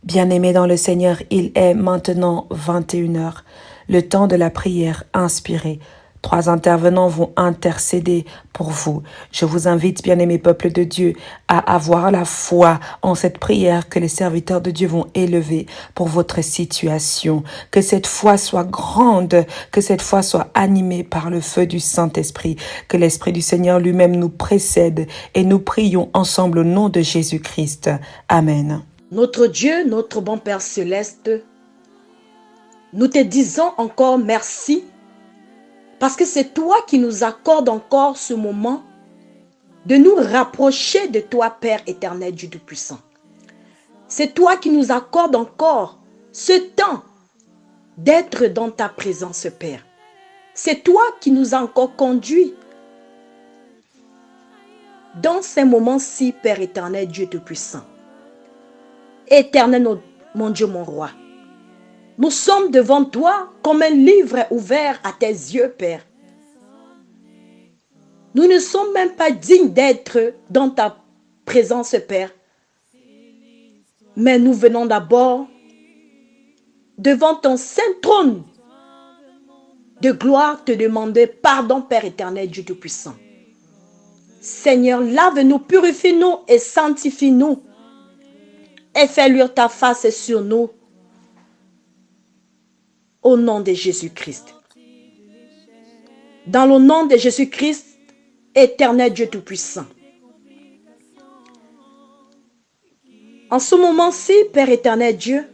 Bien-aimés dans le Seigneur, il est maintenant 21 heures, le temps de la prière inspirée. 3 intervenants vont intercéder pour vous. Je vous invite, bien-aimés peuple de Dieu, à avoir la foi en cette prière que les serviteurs de Dieu vont élever pour votre situation. Que cette foi soit grande, que cette foi soit animée par le feu du Saint-Esprit, que l'Esprit du Seigneur lui-même nous précède et nous prions ensemble au nom de Jésus-Christ. Amen. Notre Dieu, notre bon Père céleste, nous te disons encore merci parce que c'est toi qui nous accordes encore ce moment de nous rapprocher de toi, Père éternel, Dieu Tout-Puissant. C'est toi qui nous accordes encore ce temps d'être dans ta présence, Père. C'est toi qui nous as encore conduits dans ces moments-ci, Père éternel, Dieu Tout-Puissant. Éternel, mon Dieu, mon roi, nous sommes devant toi comme un livre ouvert à tes yeux, Père. Nous ne sommes même pas dignes d'être dans ta présence, Père. Mais nous venons d'abord devant ton saint trône de gloire te demander pardon, Père éternel, Dieu Tout-Puissant. Seigneur, lave-nous, purifie-nous et sanctifie-nous et fais luire ta face sur nous. Au nom de Jésus-Christ. Dans le nom de Jésus-Christ, éternel Dieu Tout-Puissant. En ce moment-ci, Père éternel Dieu,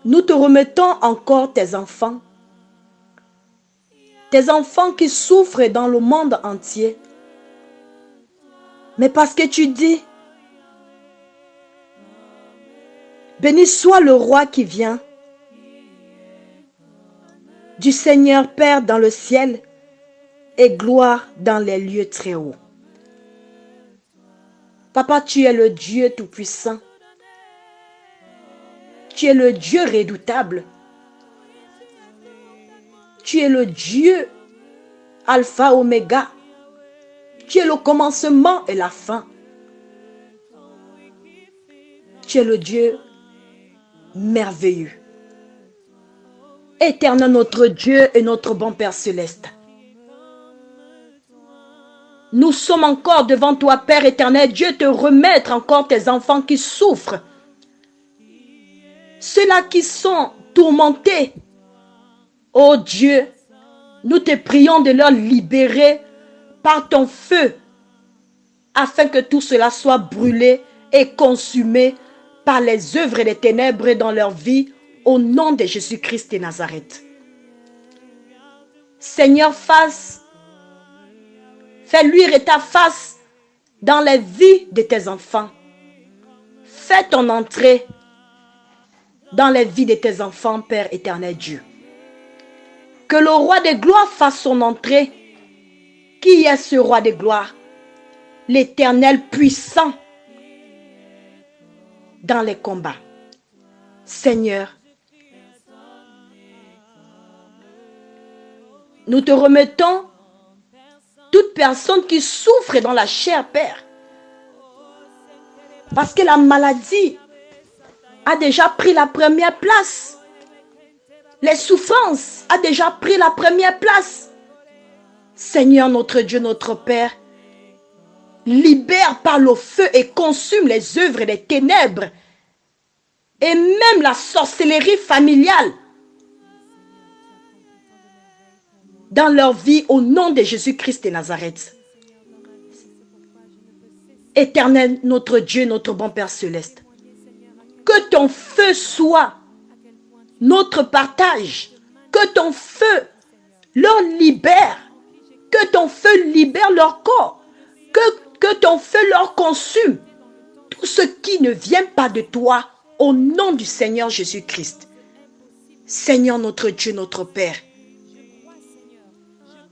nous te remettons encore tes enfants qui souffrent dans le monde entier. Mais parce que tu dis, béni soit le roi qui vient du Seigneur Père dans le ciel et gloire dans les lieux très hauts. Papa, tu es le Dieu Tout-Puissant. Tu es le Dieu redoutable. Tu es le Dieu Alpha Oméga. Tu es le commencement et la fin. Tu es le Dieu merveilleux. Éternel notre Dieu et notre bon Père céleste. Nous sommes encore devant toi, Père éternel, Dieu, te remettre encore tes enfants qui souffrent. Ceux-là qui sont tourmentés. Oh Dieu, nous te prions de leur libérer par ton feu, afin que tout cela soit brûlé et consumé par les œuvres des ténèbres dans leur vie, au nom de Jésus-Christ de Nazareth. Seigneur, fais luire ta face dans les vies de tes enfants. Fais ton entrée dans les vies de tes enfants, Père éternel Dieu. Que le roi de gloire fasse son entrée. Qui est ce roi de gloire? L'Éternel puissant dans les combats. Seigneur, nous te remettons toute personne qui souffre dans la chair, Père. Parce que la maladie a déjà pris la première place. Les souffrances a déjà pris la première place. Seigneur, notre Dieu, notre Père, libère par le feu et consume les œuvres des ténèbres et même la sorcellerie familiale dans leur vie au nom de Jésus-Christ de Nazareth. Éternel, notre Dieu, notre bon Père céleste, que ton feu soit notre partage, que ton feu leur libère, que ton feu libère leur corps, que ton feu leur consume tout ce qui ne vient pas de toi au nom du Seigneur Jésus-Christ. Seigneur notre Dieu, notre Père,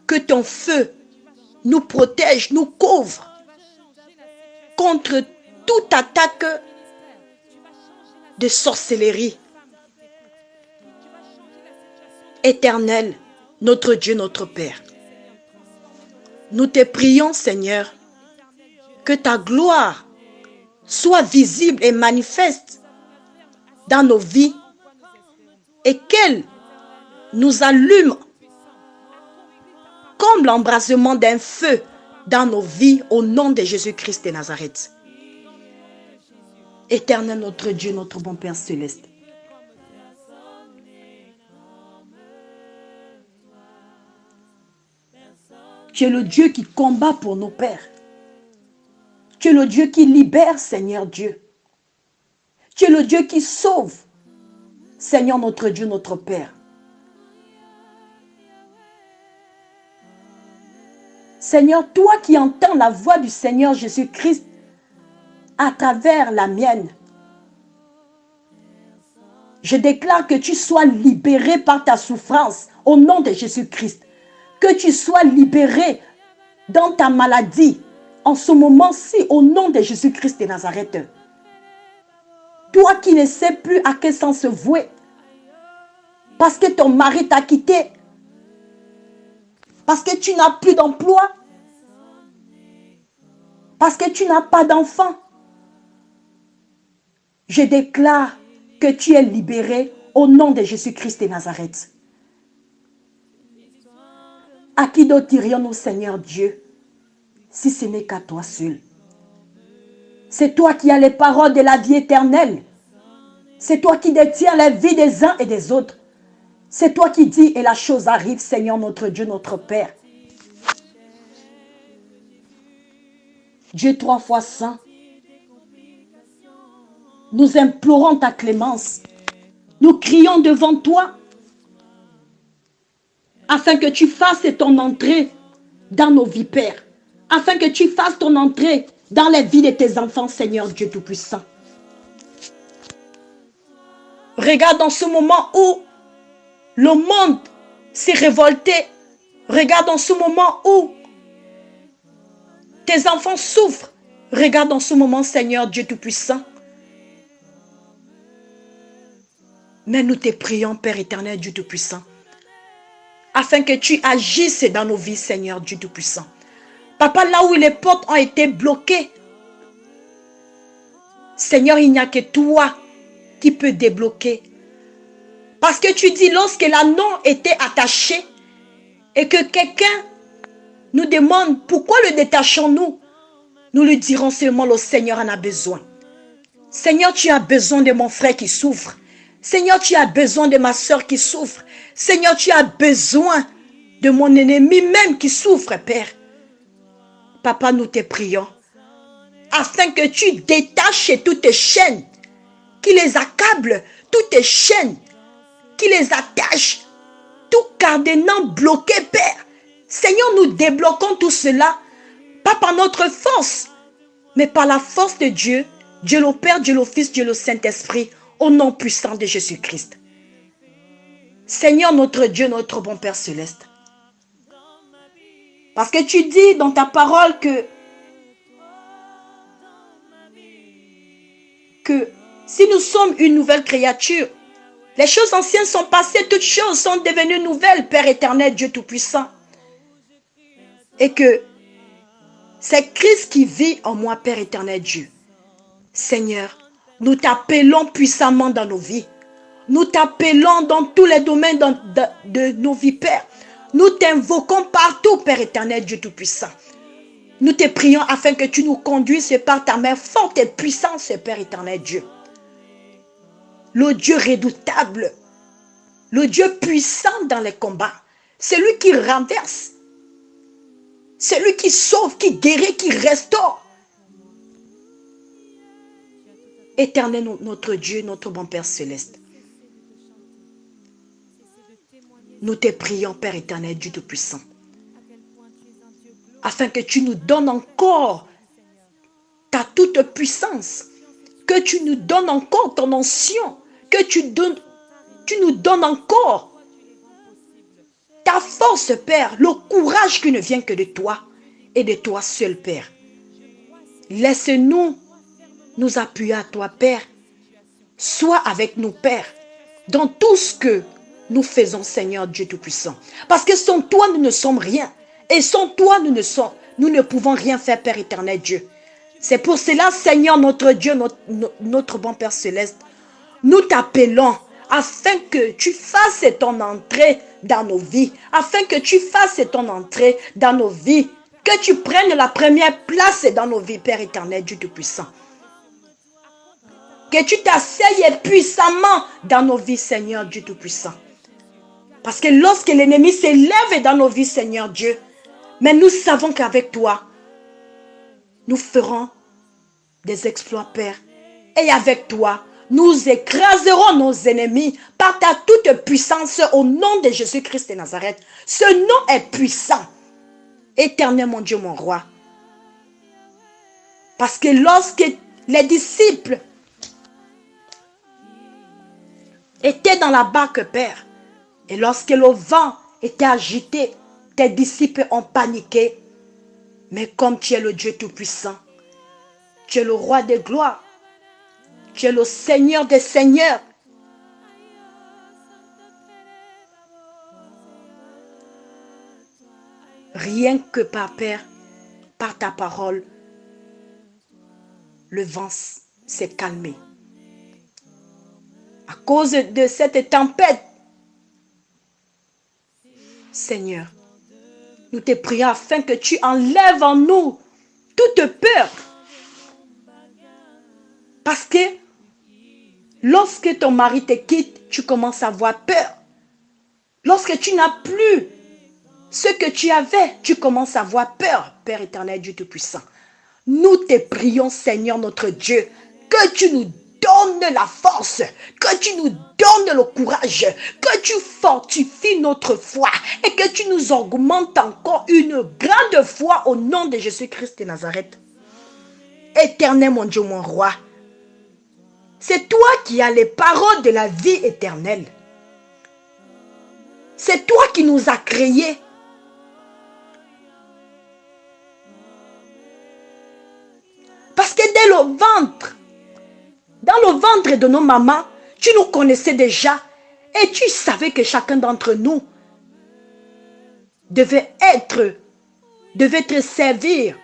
que ton feu nous protège, nous couvre contre toute attaque de sorcellerie. Éternel, notre Dieu, notre Père, nous te prions, Seigneur, que ta gloire soit visible et manifeste dans nos vies et qu'elle nous allume comme l'embrasement d'un feu dans nos vies au nom de Jésus-Christ de Nazareth. Éternel notre Dieu, notre bon Père céleste. Tu es le Dieu qui combat pour nos pères. Tu es le Dieu qui libère, Seigneur Dieu. Tu es le Dieu qui sauve, Seigneur notre Dieu, notre Père. Seigneur, toi qui entends la voix du Seigneur Jésus-Christ à travers la mienne, je déclare que tu sois libéré par ta souffrance au nom de Jésus-Christ. Que tu sois libéré dans ta maladie en ce moment-ci au nom de Jésus-Christ de Nazareth. Toi qui ne sais plus à quel sens se vouer, parce que ton mari t'a quitté, parce que tu n'as plus d'emploi, parce que tu n'as pas d'enfant. Je déclare que tu es libéré au nom de Jésus-Christ de Nazareth. À qui d'autre irions-nous, Seigneur Dieu, si ce n'est qu'à toi seul? C'est toi qui as les paroles de la vie éternelle. C'est toi qui détiens la vie des uns et des autres. C'est toi qui dis et la chose arrive, Seigneur notre Dieu, notre Père. Dieu 3 fois saint, nous implorons ta clémence. Nous crions devant toi afin que tu fasses ton entrée dans nos vies, Père. Afin que tu fasses ton entrée dans les vies de tes enfants, Seigneur Dieu Tout-Puissant. Regarde dans ce moment où le monde s'est révolté. Regarde dans ce moment où tes enfants souffrent. Regarde dans ce moment, Seigneur Dieu Tout-Puissant. Mais nous te prions, Père éternel, Dieu Tout-Puissant, afin que tu agisses dans nos vies, Seigneur Dieu Tout-Puissant. Papa, là où les portes ont été bloquées, Seigneur, il n'y a que toi qui peux débloquer. Parce que tu dis, lorsque l'anneau était attaché et que quelqu'un nous demande pourquoi le détachons-nous, nous lui dirons seulement le Seigneur en a besoin. Seigneur, tu as besoin de mon frère qui souffre. Seigneur, tu as besoin de ma soeur qui souffre. Seigneur, tu as besoin de mon ennemi même qui souffre, Père. Papa, nous te prions, afin que tu détaches toutes tes chaînes, qui les accablent, toutes tes chaînes, qui les attachent, tout cadenas bloqué, Père. Seigneur, nous débloquons tout cela, pas par notre force, mais par la force de Dieu, Dieu le Père, Dieu le Fils, Dieu le Saint-Esprit, au nom puissant de Jésus-Christ. Seigneur, notre Dieu, notre bon Père céleste, parce que tu dis dans ta parole que si nous sommes une nouvelle créature, les choses anciennes sont passées, toutes choses sont devenues nouvelles, Père éternel, Dieu Tout-Puissant. Et que c'est Christ qui vit en moi, Père éternel Dieu. Seigneur, nous t'appelons puissamment dans nos vies. Nous t'appelons dans tous les domaines de nos vies, Père. Nous t'invoquons partout, Père éternel, Dieu Tout-Puissant. Nous te prions afin que tu nous conduises par ta main forte et puissante, Père éternel Dieu. Le Dieu redoutable, le Dieu puissant dans les combats, celui qui renverse, celui qui sauve, qui guérit, qui restaure. Éternel, notre Dieu, notre bon Père céleste, nous te prions, Père éternel, Dieu Tout-Puissant, afin que tu nous donnes encore ta toute puissance, que tu nous donnes encore ton onction, que tu nous donnes encore ta force, Père, le courage qui ne vient que de toi et de toi seul, Père. Laisse-nous nous appuyer à toi, Père. Sois avec nous, Père, dans tout ce que nous faisons, Seigneur Dieu Tout-Puissant. Parce que sans toi, nous ne sommes rien. Et sans toi, nous ne pouvons rien faire, Père éternel Dieu. C'est pour cela, Seigneur, notre Dieu, notre bon Père Céleste, nous t'appelons afin que tu fasses ton entrée dans nos vies, afin que tu fasses ton entrée dans nos vies, que tu prennes la première place dans nos vies, Père éternel, Dieu Tout-Puissant. Que tu t'asseyes puissamment dans nos vies, Seigneur Dieu Tout-Puissant. Parce que lorsque l'ennemi s'élève dans nos vies, Seigneur Dieu, mais nous savons qu'avec toi, nous ferons des exploits, Père. Et avec toi, nous écraserons nos ennemis par ta toute puissance au nom de Jésus-Christ de Nazareth. Ce nom est puissant. Éternel, mon Dieu, mon roi. Parce que lorsque les disciples étaient dans la barque, Père, et lorsque le vent était agité, tes disciples ont paniqué. Mais comme tu es le Dieu Tout-Puissant, tu es le roi des gloires, tu es le Seigneur des seigneurs. Rien que par Père, par ta parole, le vent s'est calmé. À cause de cette tempête, Seigneur, nous te prions afin que tu enlèves en nous toute peur. Parce que lorsque ton mari te quitte, tu commences à avoir peur. Lorsque tu n'as plus ce que tu avais, tu commences à avoir peur, Père éternel, Dieu Tout-Puissant. Nous te prions, Seigneur notre Dieu, que tu nous donnes la force, que tu nous donnes le courage, que tu fortifies notre foi et que tu nous augmentes encore une grande foi au nom de Jésus-Christ de Nazareth. Éternel, mon Dieu, mon roi, c'est toi qui as les paroles de la vie éternelle. C'est toi qui nous as créés. Parce que dès le ventre, dans le ventre de nos mamans, tu nous connaissais déjà et tu savais que chacun d'entre nous devait te servir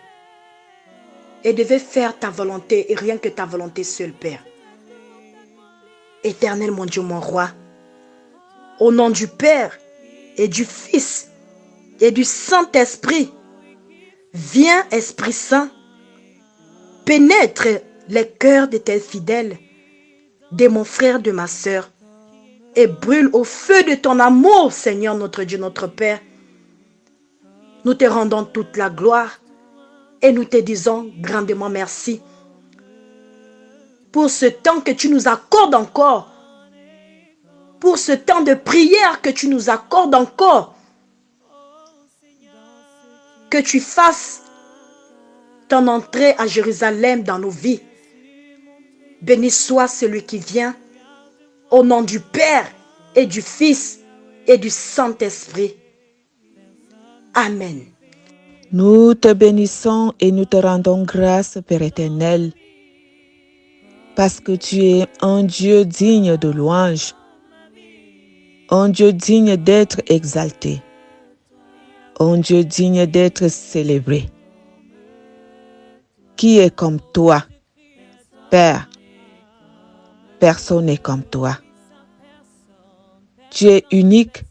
et devait faire ta volonté et rien que ta volonté seule, Père. Éternel, mon Dieu, mon roi, au nom du Père et du Fils et du Saint-Esprit, viens, Esprit Saint, pénètre les cœurs de tes fidèles, de mon frère, de ma sœur, et brûle au feu de ton amour, Seigneur notre Dieu, notre Père. Nous te rendons toute la gloire et nous te disons grandement merci pour ce temps que tu nous accordes encore, pour ce temps de prière que tu nous accordes encore, que tu fasses ton entrée à Jérusalem dans nos vies. Béni soit celui qui vient, au nom du Père et du Fils et du Saint-Esprit. Amen. Nous te bénissons et nous te rendons grâce, Père éternel, parce que tu es un Dieu digne de louange, un Dieu digne d'être exalté, un Dieu digne d'être célébré. Qui est comme toi, Père? Personne n'est comme toi. Tu es unique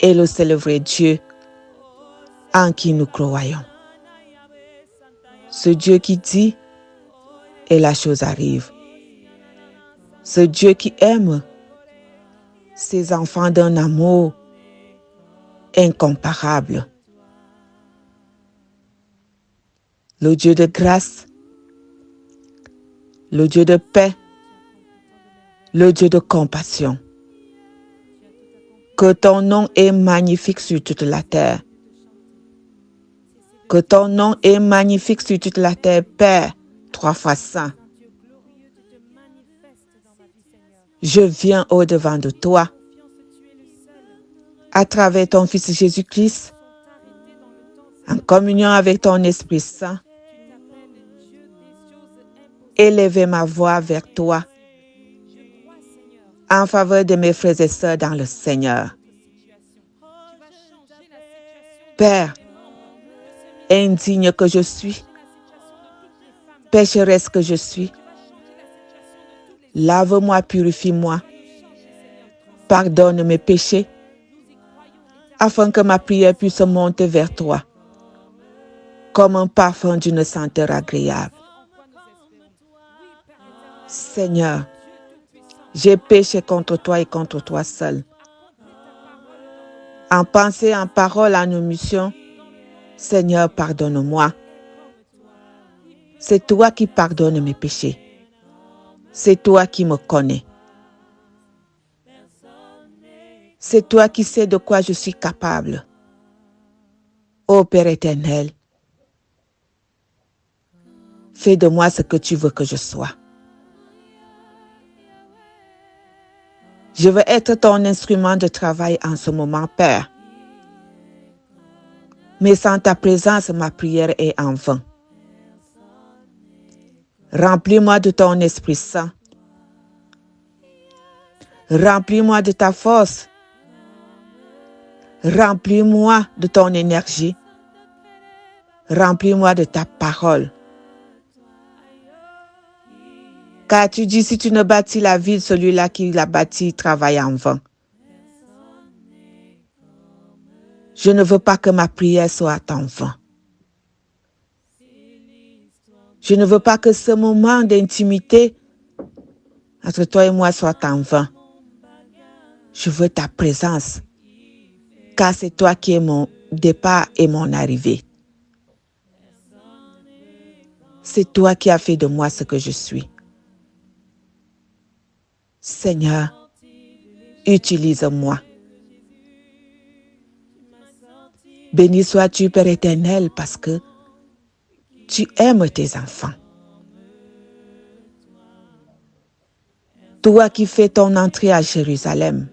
et le seul vrai Dieu en qui nous croyons. Ce Dieu qui dit et la chose arrive. Ce Dieu qui aime ses enfants d'un amour incomparable. Le Dieu de grâce, le Dieu de paix, le Dieu de compassion. Que ton nom est magnifique sur toute la terre. Que ton nom est magnifique sur toute la terre, Père, 3 fois saint. Je viens au-devant de toi, à travers ton Fils Jésus-Christ, en communion avec ton Esprit Saint, élever ma voix vers toi, en faveur de mes frères et sœurs dans le Seigneur. Père, indigne que je suis, Pécheresse que je suis, lave-moi, purifie-moi, pardonne mes péchés, afin que ma prière puisse monter vers toi, comme un parfum d'une senteur agréable. Seigneur, j'ai péché contre toi et contre toi seul. En pensée, en parole, en omission, Seigneur, pardonne-moi. C'est toi qui pardonnes mes péchés. C'est toi qui me connais. C'est toi qui sais de quoi je suis capable. Ô Père éternel, fais de moi ce que tu veux que je sois. Je veux être ton instrument de travail en ce moment, Père. Mais sans ta présence, ma prière est en vain. Remplis-moi de ton Esprit Saint. Remplis-moi de ta force. Remplis-moi de ton énergie. Remplis-moi de ta parole. Car tu dis, si tu ne bâtis la ville, celui-là qui la bâtit travaille en vain. Je ne veux pas que ma prière soit en vain. Je ne veux pas que ce moment d'intimité entre toi et moi soit en vain. Je veux ta présence, car c'est toi qui es mon départ et mon arrivée. C'est toi qui as fait de moi ce que je suis. Seigneur, utilise-moi. Béni sois-tu, Père éternel, parce que tu aimes tes enfants. Toi qui fais ton entrée à Jérusalem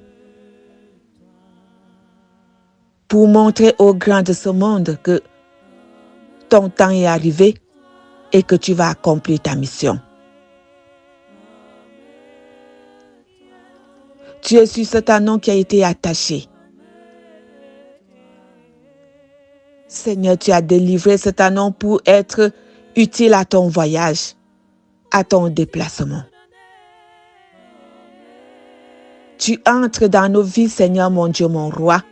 pour montrer aux grands de ce monde que ton temps est arrivé et que tu vas accomplir ta mission. Tu es sur cet anneau qui a été attaché. Seigneur, tu as délivré cet anneau pour être utile à ton voyage, à ton déplacement. Tu entres dans nos vies, Seigneur, mon Dieu, mon roi,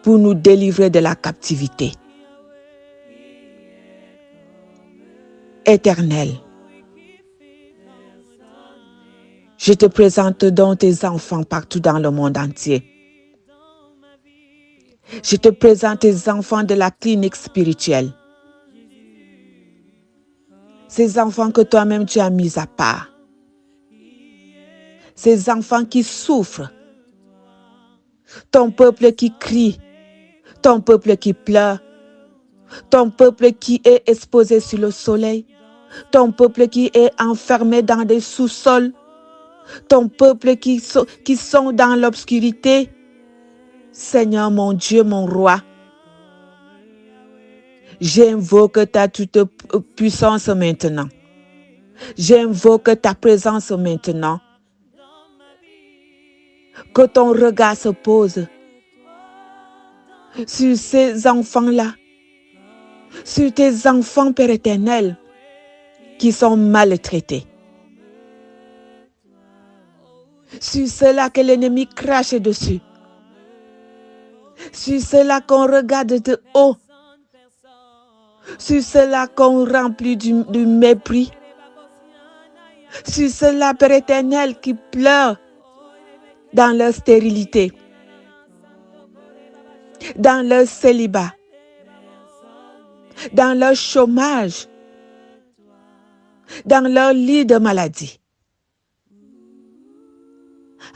pour nous délivrer de la captivité. Éternel, je te présente donc tes enfants partout dans le monde entier. Je te présente tes enfants de la clinique spirituelle. Ces enfants que toi-même tu as mis à part. Ces enfants qui souffrent. Ton peuple qui crie. Ton peuple qui pleure. Ton peuple qui est exposé sur le soleil. Ton peuple qui est enfermé dans des sous-sols. Ton peuple qui sont dans l'obscurité. Seigneur, mon Dieu, mon roi, j'invoque ta toute puissance maintenant. J'invoque ta présence maintenant. Que ton regard se pose sur ces enfants-là, sur tes enfants, Père éternel, qui sont maltraités. Sur ceux-là que l'ennemi crache dessus. Sur ceux-là qu'on regarde de haut. Sur ceux-là qu'on remplit du mépris. Sur ceux-là, Père éternel, qui pleurent dans leur stérilité, dans leur célibat, dans leur chômage, dans leur lit de maladie.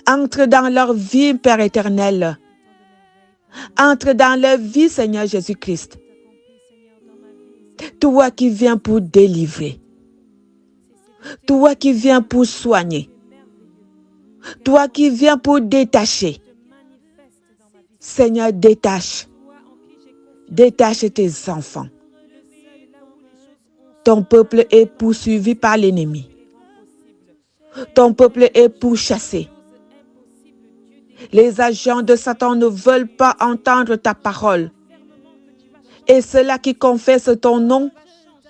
Entre dans leur vie, Père éternel. Entre dans leur vie, Seigneur Jésus-Christ. Toi qui viens pour délivrer. Toi qui viens pour soigner. Toi qui viens pour détacher. Seigneur, détache. Détache tes enfants. Ton peuple est poursuivi par l'ennemi. Ton peuple est pourchassé. Les agents de Satan ne veulent pas entendre ta parole. Et ceux-là qui confessent ton nom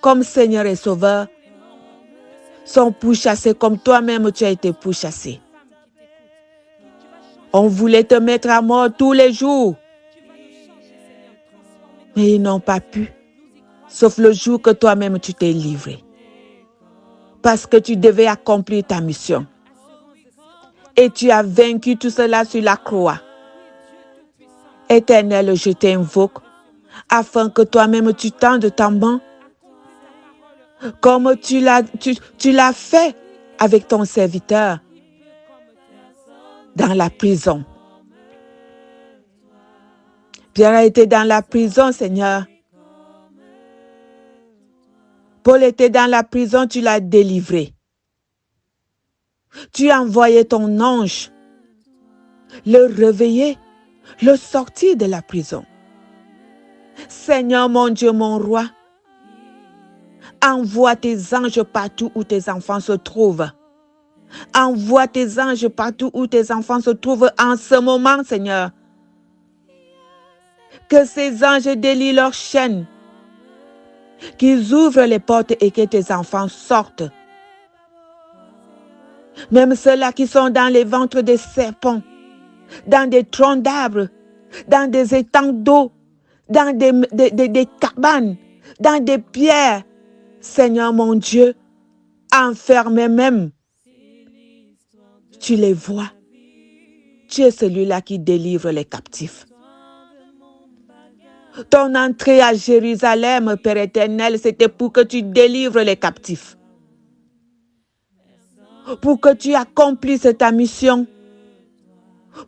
comme Seigneur et Sauveur, sont pourchassés comme toi-même tu as été pourchassé. On voulait te mettre à mort tous les jours, mais ils n'ont pas pu, sauf le jour que toi-même tu t'es livré. Parce que tu devais accomplir ta mission. Et tu as vaincu tout cela sur la croix. Éternel, je t'invoque, afin que toi-même tu tendes ta main, comme tu l'as fait avec ton serviteur dans la prison. Pierre a été dans la prison, Seigneur. Paul était dans la prison, tu l'as délivré. Tu as envoyé ton ange, le réveiller, le sortir de la prison. Seigneur, mon Dieu, mon roi, envoie tes anges partout où tes enfants se trouvent. Envoie tes anges partout où tes enfants se trouvent en ce moment, Seigneur. Que ces anges délient leurs chaînes, qu'ils ouvrent les portes et que tes enfants sortent. Même ceux-là qui sont dans les ventres des serpents, dans des troncs d'arbres, dans des étangs d'eau, dans des cabanes, dans des pierres. Seigneur mon Dieu, enfermés même, tu les vois. Tu es celui-là qui délivre les captifs. Ton entrée à Jérusalem, Père éternel, c'était pour que tu délivres les captifs. Pour que tu accomplisses ta mission.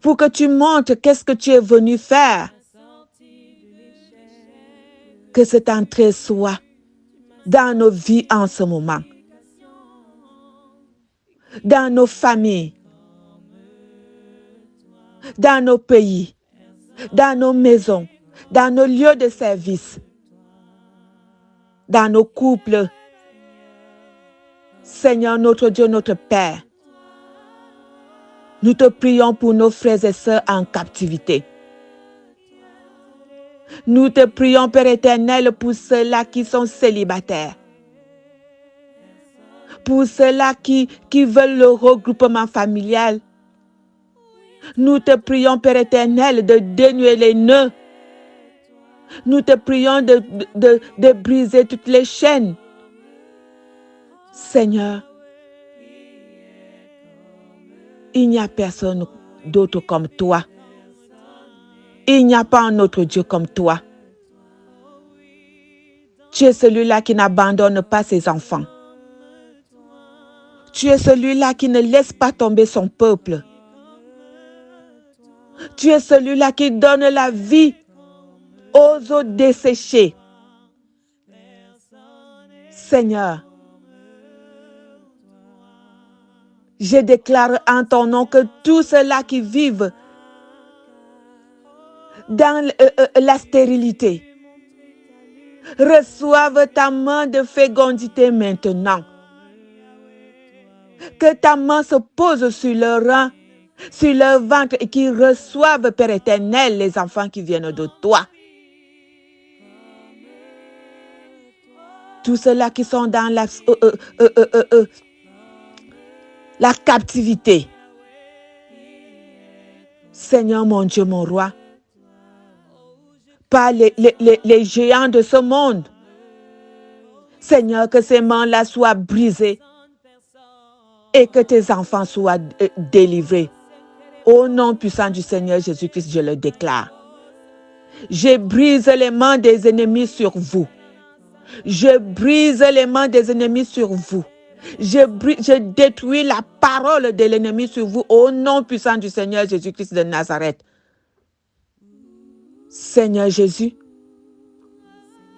Pour que tu montres qu'est-ce que tu es venu faire. Que cette entrée soit dans nos vies en ce moment. Dans nos familles. Dans nos pays. Dans nos maisons. Dans nos lieux de service. Dans nos couples. Seigneur notre Dieu, notre Père, nous te prions pour nos frères et sœurs en captivité. Nous te prions, Père éternel, pour ceux-là qui sont célibataires. Pour ceux-là qui veulent le regroupement familial. Nous te prions, Père éternel, de dénouer les nœuds. Nous te prions de briser toutes les chaînes. Seigneur, il n'y a personne d'autre comme toi. Il n'y a pas un autre Dieu comme toi. Tu es celui-là qui n'abandonne pas ses enfants. Tu es celui-là qui ne laisse pas tomber son peuple. Tu es celui-là qui donne la vie aux eaux desséchées. Seigneur, je déclare en ton nom que tous ceux-là qui vivent dans la stérilité reçoivent ta main de fécondité maintenant. Que ta main se pose sur leur rein, sur leur ventre et qu'ils reçoivent, Père éternel, les enfants qui viennent de toi. Tous ceux-là qui sont dans la captivité. Seigneur mon Dieu, mon roi, pas les géants de ce monde. Seigneur, que ces mains-là soient brisées et que tes enfants soient délivrés. Au nom puissant du Seigneur Jésus-Christ, je le déclare. Je brise les mains des ennemis sur vous. Je brise les mains des ennemis sur vous. Je détruis la parole de l'ennemi sur vous au nom puissant du Seigneur Jésus-Christ de Nazareth. Seigneur Jésus,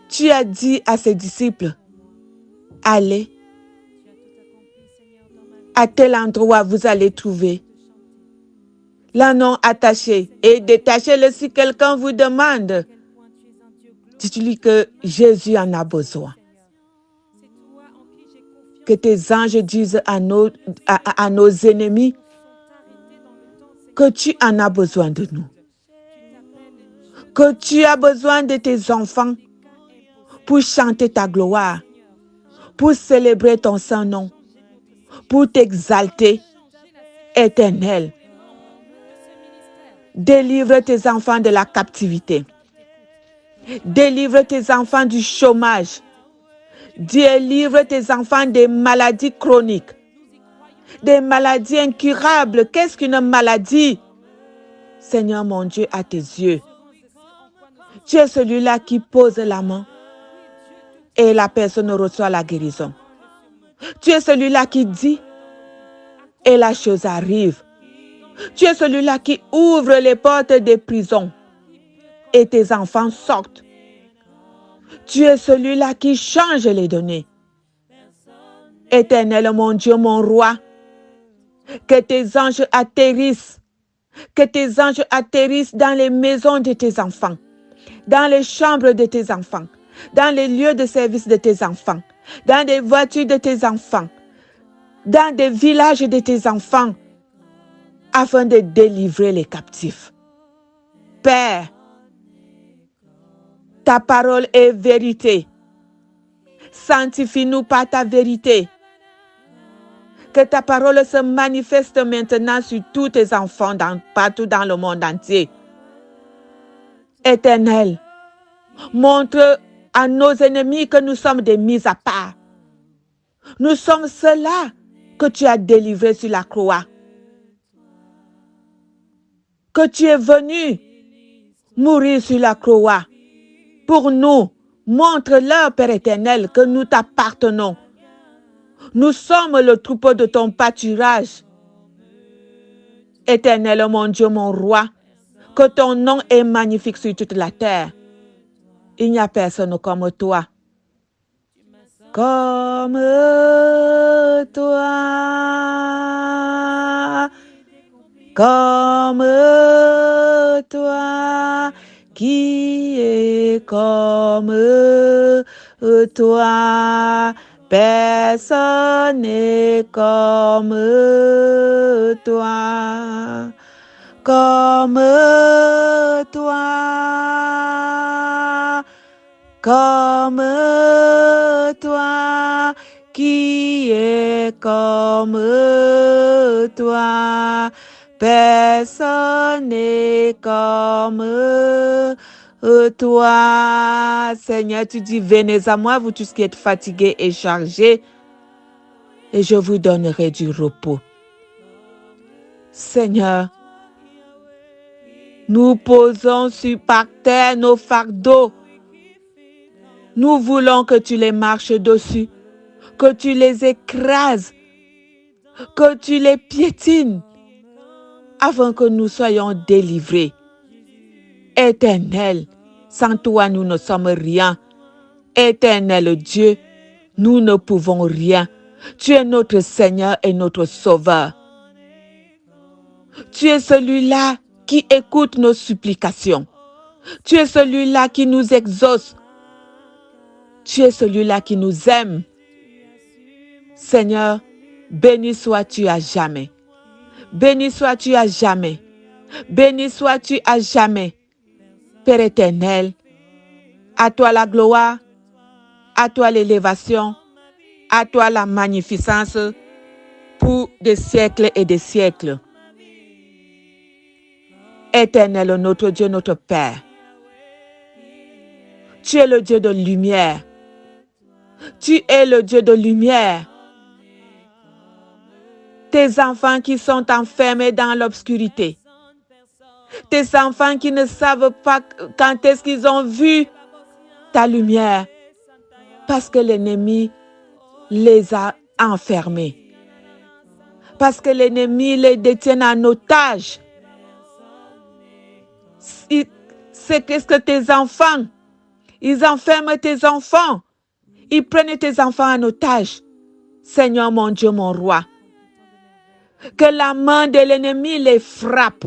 tu as dit à ses disciples, allez, à tel endroit vous allez trouver l'anneau attaché et détachez-le si quelqu'un vous demande. Dites-lui que Jésus en a besoin. Que tes anges disent à nos ennemis que tu en as besoin de nous. Que tu as besoin de tes enfants pour chanter ta gloire. pour célébrer ton saint nom, pour t'exalter, Éternel. Délivre tes enfants de la captivité. Délivre tes enfants du chômage. Délivre tes enfants des maladies chroniques, des maladies incurables. Qu'est-ce qu'une maladie? Seigneur mon Dieu, à tes yeux, tu es celui-là qui pose la main et la personne reçoit la guérison. Tu es celui-là qui dit et la chose arrive. Tu es celui-là qui ouvre les portes des prisons et tes enfants sortent. Tu es celui-là qui change les données. Éternel, mon Dieu, mon roi, que tes anges atterrissent. Que tes anges atterrissent dans les maisons de tes enfants, dans les chambres de tes enfants, dans les lieux de service de tes enfants, dans des voitures de tes enfants, dans des villages de tes enfants, afin de délivrer les captifs. Père, ta parole est vérité. Sanctifie-nous par ta vérité. Que ta parole se manifeste maintenant sur tous tes enfants partout dans le monde entier. Éternel, montre à nos ennemis que nous sommes des mis à part. Nous sommes ceux-là que tu as délivrés sur la croix. Que tu es venu mourir sur la croix pour nous. Montre-leur, Père éternel, que nous t'appartenons. Nous sommes le troupeau de ton pâturage. Éternel, mon Dieu, mon roi, que ton nom est magnifique sur toute la terre. Il n'y a personne comme toi. Comme toi. Comme toi. Qui est comme toi? Personne n'est comme toi, comme toi, comme toi, qui est comme toi. Personne n'est comme toi. Seigneur, tu dis, venez à moi, vous tous qui êtes fatigués et chargés, et je vous donnerai du repos. Seigneur, nous posons par terre nos fardeaux. Nous voulons que tu les marches dessus, que tu les écrases, que tu les piétines, afin que nous soyons délivrés. Éternel, sans toi, nous ne sommes rien. Éternel Dieu, nous ne pouvons rien. Tu es notre Seigneur et notre Sauveur. Tu es celui-là qui écoute nos supplications. Tu es celui-là qui nous exauce. Tu es celui-là qui nous aime. Seigneur, béni sois-tu à jamais. Béni sois-tu à jamais. Béni sois-tu à jamais. Père éternel, à toi la gloire, à toi l'élévation, à toi la magnificence pour des siècles et des siècles. Éternel, notre Dieu, notre Père, tu es le Dieu de lumière. Tu es le Dieu de lumière. Tes enfants qui sont enfermés dans l'obscurité. Tes enfants qui ne savent pas quand est-ce qu'ils ont vu ta lumière. Parce que l'ennemi les a enfermés. Parce que l'ennemi les détient en otage. C'est qu'est-ce que tes enfants, ils enferment tes enfants. Ils prennent tes enfants en otage. Seigneur mon Dieu, mon roi. Que la main de l'ennemi les frappe.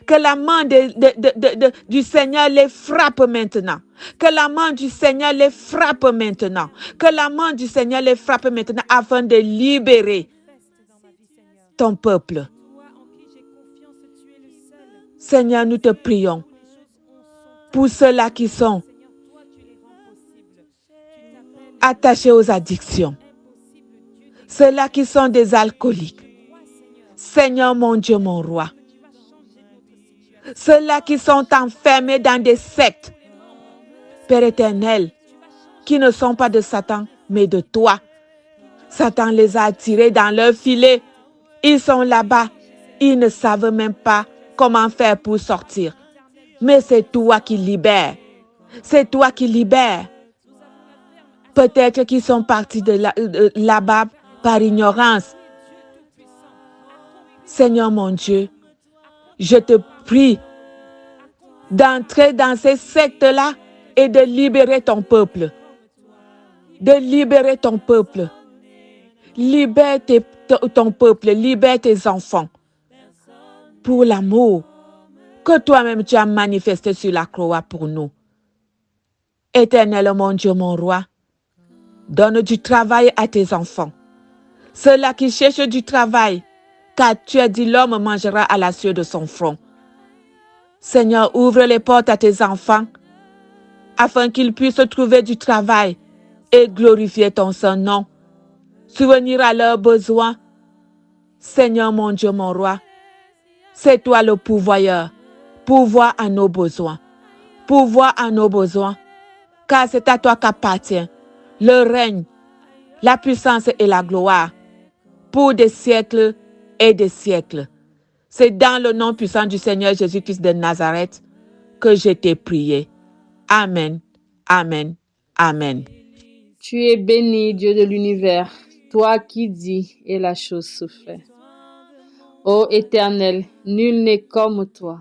Que la main du Seigneur les frappe maintenant. Que la main du Seigneur les frappe maintenant. Que la main du Seigneur les frappe maintenant afin de libérer ton peuple. Seigneur, nous te prions pour ceux-là qui sont attachés aux addictions, ceux-là qui sont des alcooliques. Seigneur mon Dieu, mon roi. Ceux-là qui sont enfermés dans des sectes, Père éternel, qui ne sont pas de Satan, mais de toi. Satan les a attirés dans leur filet. Ils sont là-bas. Ils ne savent même pas comment faire pour sortir. Mais c'est toi qui libères. C'est toi qui libères. Peut-être qu'ils sont partis de là-bas par ignorance. Seigneur mon Dieu, je te prie d'entrer dans ces sectes-là et de libérer ton peuple. De libérer ton peuple. Libère ton peuple, libère tes enfants. Pour l'amour que toi-même tu as manifesté sur la croix pour nous. Éternel mon Dieu, mon roi, donne du travail à tes enfants. Ceux-là qui cherchent du travail, car tu as dit l'homme mangera à la sueur de son front. Seigneur, ouvre les portes à tes enfants, afin qu'ils puissent trouver du travail et glorifier ton saint nom. Souvenir à leurs besoins. Seigneur mon Dieu, mon roi, c'est toi le pourvoyeur. Pourvoir à nos besoins. Pourvoir à nos besoins. Car c'est à toi qu'appartient le règne, la puissance et la gloire pour des siècles et des siècles. C'est dans le nom puissant du Seigneur Jésus-Christ de Nazareth que je t'ai prié. Amen, amen, amen. Tu es béni, Dieu de l'univers, toi qui dis et la chose se fait. Ô Éternel, nul n'est comme toi.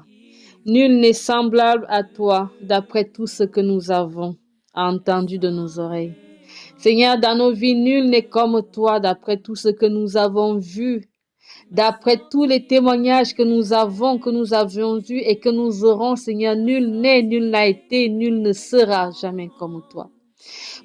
Nul n'est semblable à toi d'après tout ce que nous avons entendu de nos oreilles. Seigneur, dans nos vies, nul n'est comme toi d'après tout ce que nous avons vu, d'après tous les témoignages que nous avions vus et que nous aurons, Seigneur, nul n'est, nul n'a été, nul ne sera jamais comme toi.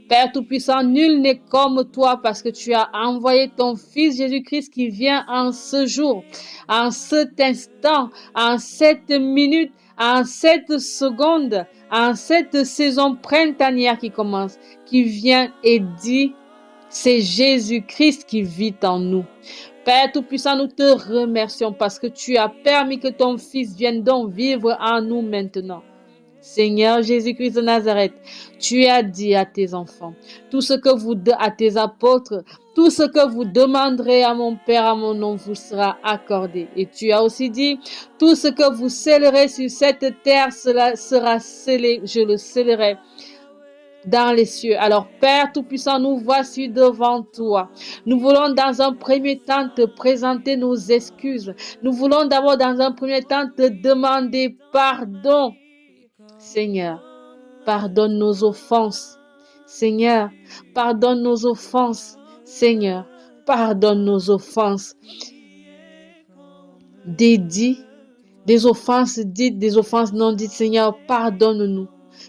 Père Tout-Puissant, nul n'est comme toi parce que tu as envoyé ton Fils Jésus-Christ qui vient en ce jour, en cet instant, en cette minute, en cette seconde, en cette saison printanière qui commence, qui vient et dit, c'est Jésus-Christ qui vit en nous. Père Tout-Puissant, nous te remercions parce que tu as permis que ton Fils vienne donc vivre en nous maintenant. Seigneur Jésus-Christ de Nazareth, tu as dit à tes enfants, tout ce que à tes apôtres, tout ce que vous demanderez à mon Père, à mon nom, vous sera accordé. Et tu as aussi dit, tout ce que vous scellerez sur cette terre, cela sera scellé, je le scellerai dans les cieux. Alors Père Tout-Puissant, nous voici devant toi. Nous voulons dans un premier temps te présenter nos excuses. Nous voulons d'abord dans un premier temps te demander pardon. Seigneur, pardonne nos offenses. Seigneur, pardonne nos offenses. Seigneur, pardonne nos offenses. Des offenses dites, des offenses non dites. Seigneur, pardonne-nous.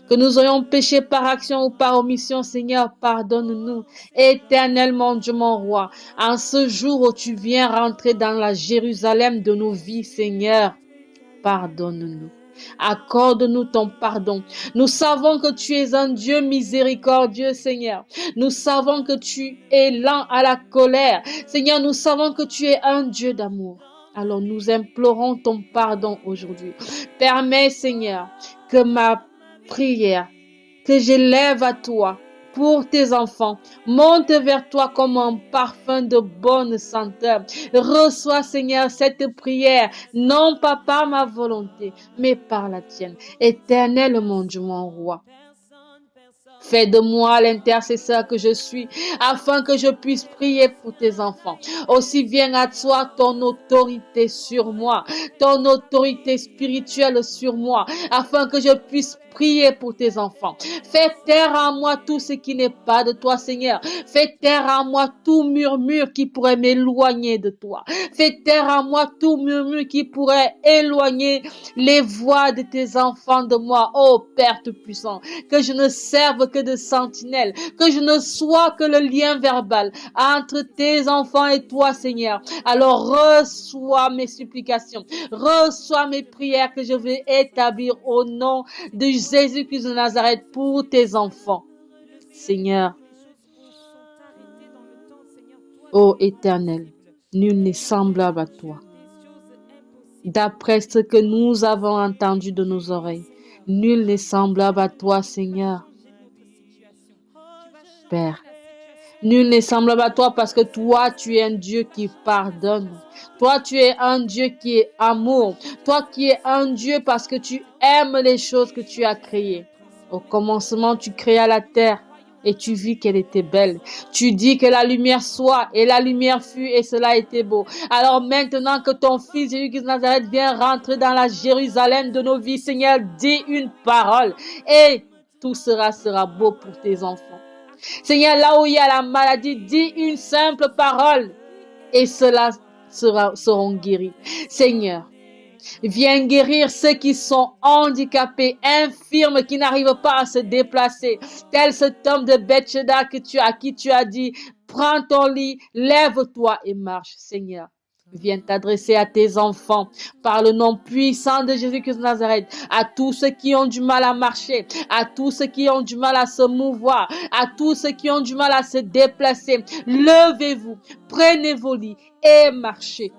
Que nous ayons péché par action ou par omission, Seigneur, pardonne-nous. Éternel mon Dieu, mon roi, en ce jour où tu viens rentrer dans la Jérusalem de nos vies, Seigneur, pardonne-nous. Accorde-nous ton pardon. Nous savons que tu es un Dieu miséricordieux, Seigneur. Nous savons que tu es lent à la colère. Seigneur, nous savons que tu es un Dieu d'amour. Alors nous implorons ton pardon aujourd'hui. Permets, Seigneur, que ma prière que j'élève à toi pour tes enfants monte vers toi comme un parfum de bonne senteur. Reçois, Seigneur, cette prière, non pas par ma volonté, mais par la tienne. Éternel mon Dieu, mon roi. Fais de moi l'intercesseur que je suis, afin que je puisse prier pour tes enfants. Aussi viens à toi ton autorité sur moi, ton autorité spirituelle sur moi, afin que je puisse prier pour tes enfants. Fais taire en moi tout ce qui n'est pas de toi, Seigneur. Fais taire en moi tout murmure qui pourrait m'éloigner de toi. Fais taire en moi tout murmure qui pourrait éloigner les voix de tes enfants de moi. Oh Père Tout-Puissant, que je ne serve que de sentinelle, que je ne sois que le lien verbal entre tes enfants et toi, Seigneur. Alors reçois mes supplications, reçois mes prières que je vais établir au nom de Jésus-Christ de Nazareth pour tes enfants. Seigneur, Ô Éternel, nul n'est semblable à toi. D'après ce que nous avons entendu de nos oreilles, nul n'est semblable à toi, Seigneur. Père, nul n'est semblable à toi parce que toi, tu es un Dieu qui pardonne. Toi, tu es un Dieu qui est amour. Toi qui es un Dieu parce que tu aimes les choses que tu as créées. Au commencement, tu créas la terre et tu vis qu'elle était belle. Tu dis que la lumière soit et la lumière fut et cela était beau. Alors maintenant que ton fils Jésus-Christ de Nazareth vient rentrer dans la Jérusalem de nos vies, Seigneur, dis une parole et tout sera beau pour tes enfants. Seigneur, là où il y a la maladie, dis une simple parole et cela seront guéris. Seigneur, viens guérir ceux qui sont handicapés, infirmes, qui n'arrivent pas à se déplacer. Tel cet homme de Bethsheba à qui tu as dit, prends ton lit, lève-toi et marche, Seigneur. Viens t'adresser à tes enfants par le nom puissant de Jésus-Christ de Nazareth, à tous ceux qui ont du mal à marcher, à tous ceux qui ont du mal à se mouvoir, à tous ceux qui ont du mal à se déplacer. Levez-vous, prenez vos lits et marchez.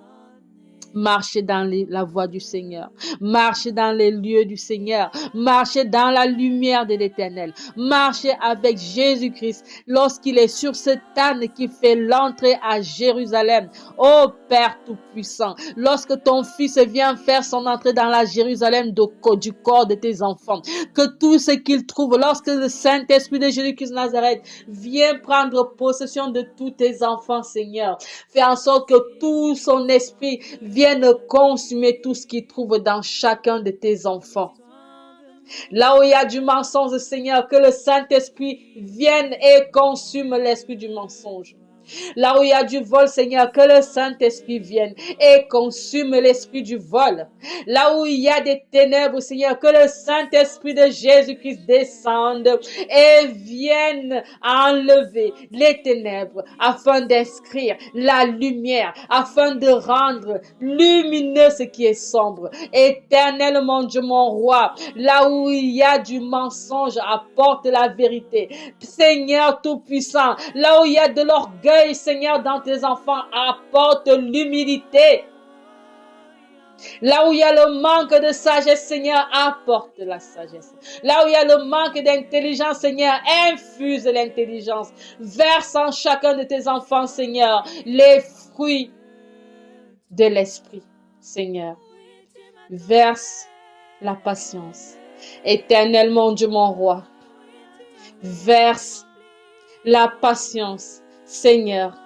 Marchez dans la voie du Seigneur. Marchez dans les lieux du Seigneur. Marchez dans la lumière de l'Éternel. Marchez avec Jésus-Christ lorsqu'il est sur cette âne qui fait l'entrée à Jérusalem. Ô Père Tout-Puissant, lorsque ton Fils vient faire son entrée dans la Jérusalem du corps de tes enfants, que tout ce qu'il trouve, lorsque le Saint-Esprit de Jésus-Christ de Nazareth vient prendre possession de tous tes enfants, Seigneur, fais en sorte que tout son esprit vienne consumer tout ce qu'il trouve dans chacun de tes enfants. Là où il y a du mensonge, Seigneur, que le Saint-Esprit vienne et consume l'esprit du mensonge. Là où il y a du vol, Seigneur, que le Saint-Esprit vienne et consume l'esprit du vol. Là où il y a des ténèbres, Seigneur, que le Saint-Esprit de Jésus-Christ descende et vienne enlever les ténèbres afin d'inscrire la lumière, afin de rendre lumineux ce qui est sombre. Éternel mon Dieu, mon roi, là où il y a du mensonge, apporte la vérité. Seigneur Tout-Puissant, là où il y a de l'orgueil, Seigneur, dans tes enfants, apporte l'humilité. Là où il y a le manque de sagesse, Seigneur, apporte la sagesse. Là où il y a le manque d'intelligence, Seigneur, infuse l'intelligence. Verse en chacun de tes enfants, Seigneur, les fruits de l'esprit, Seigneur. Verse la patience. Éternel mon Dieu, mon roi, verse la patience. Seigneur,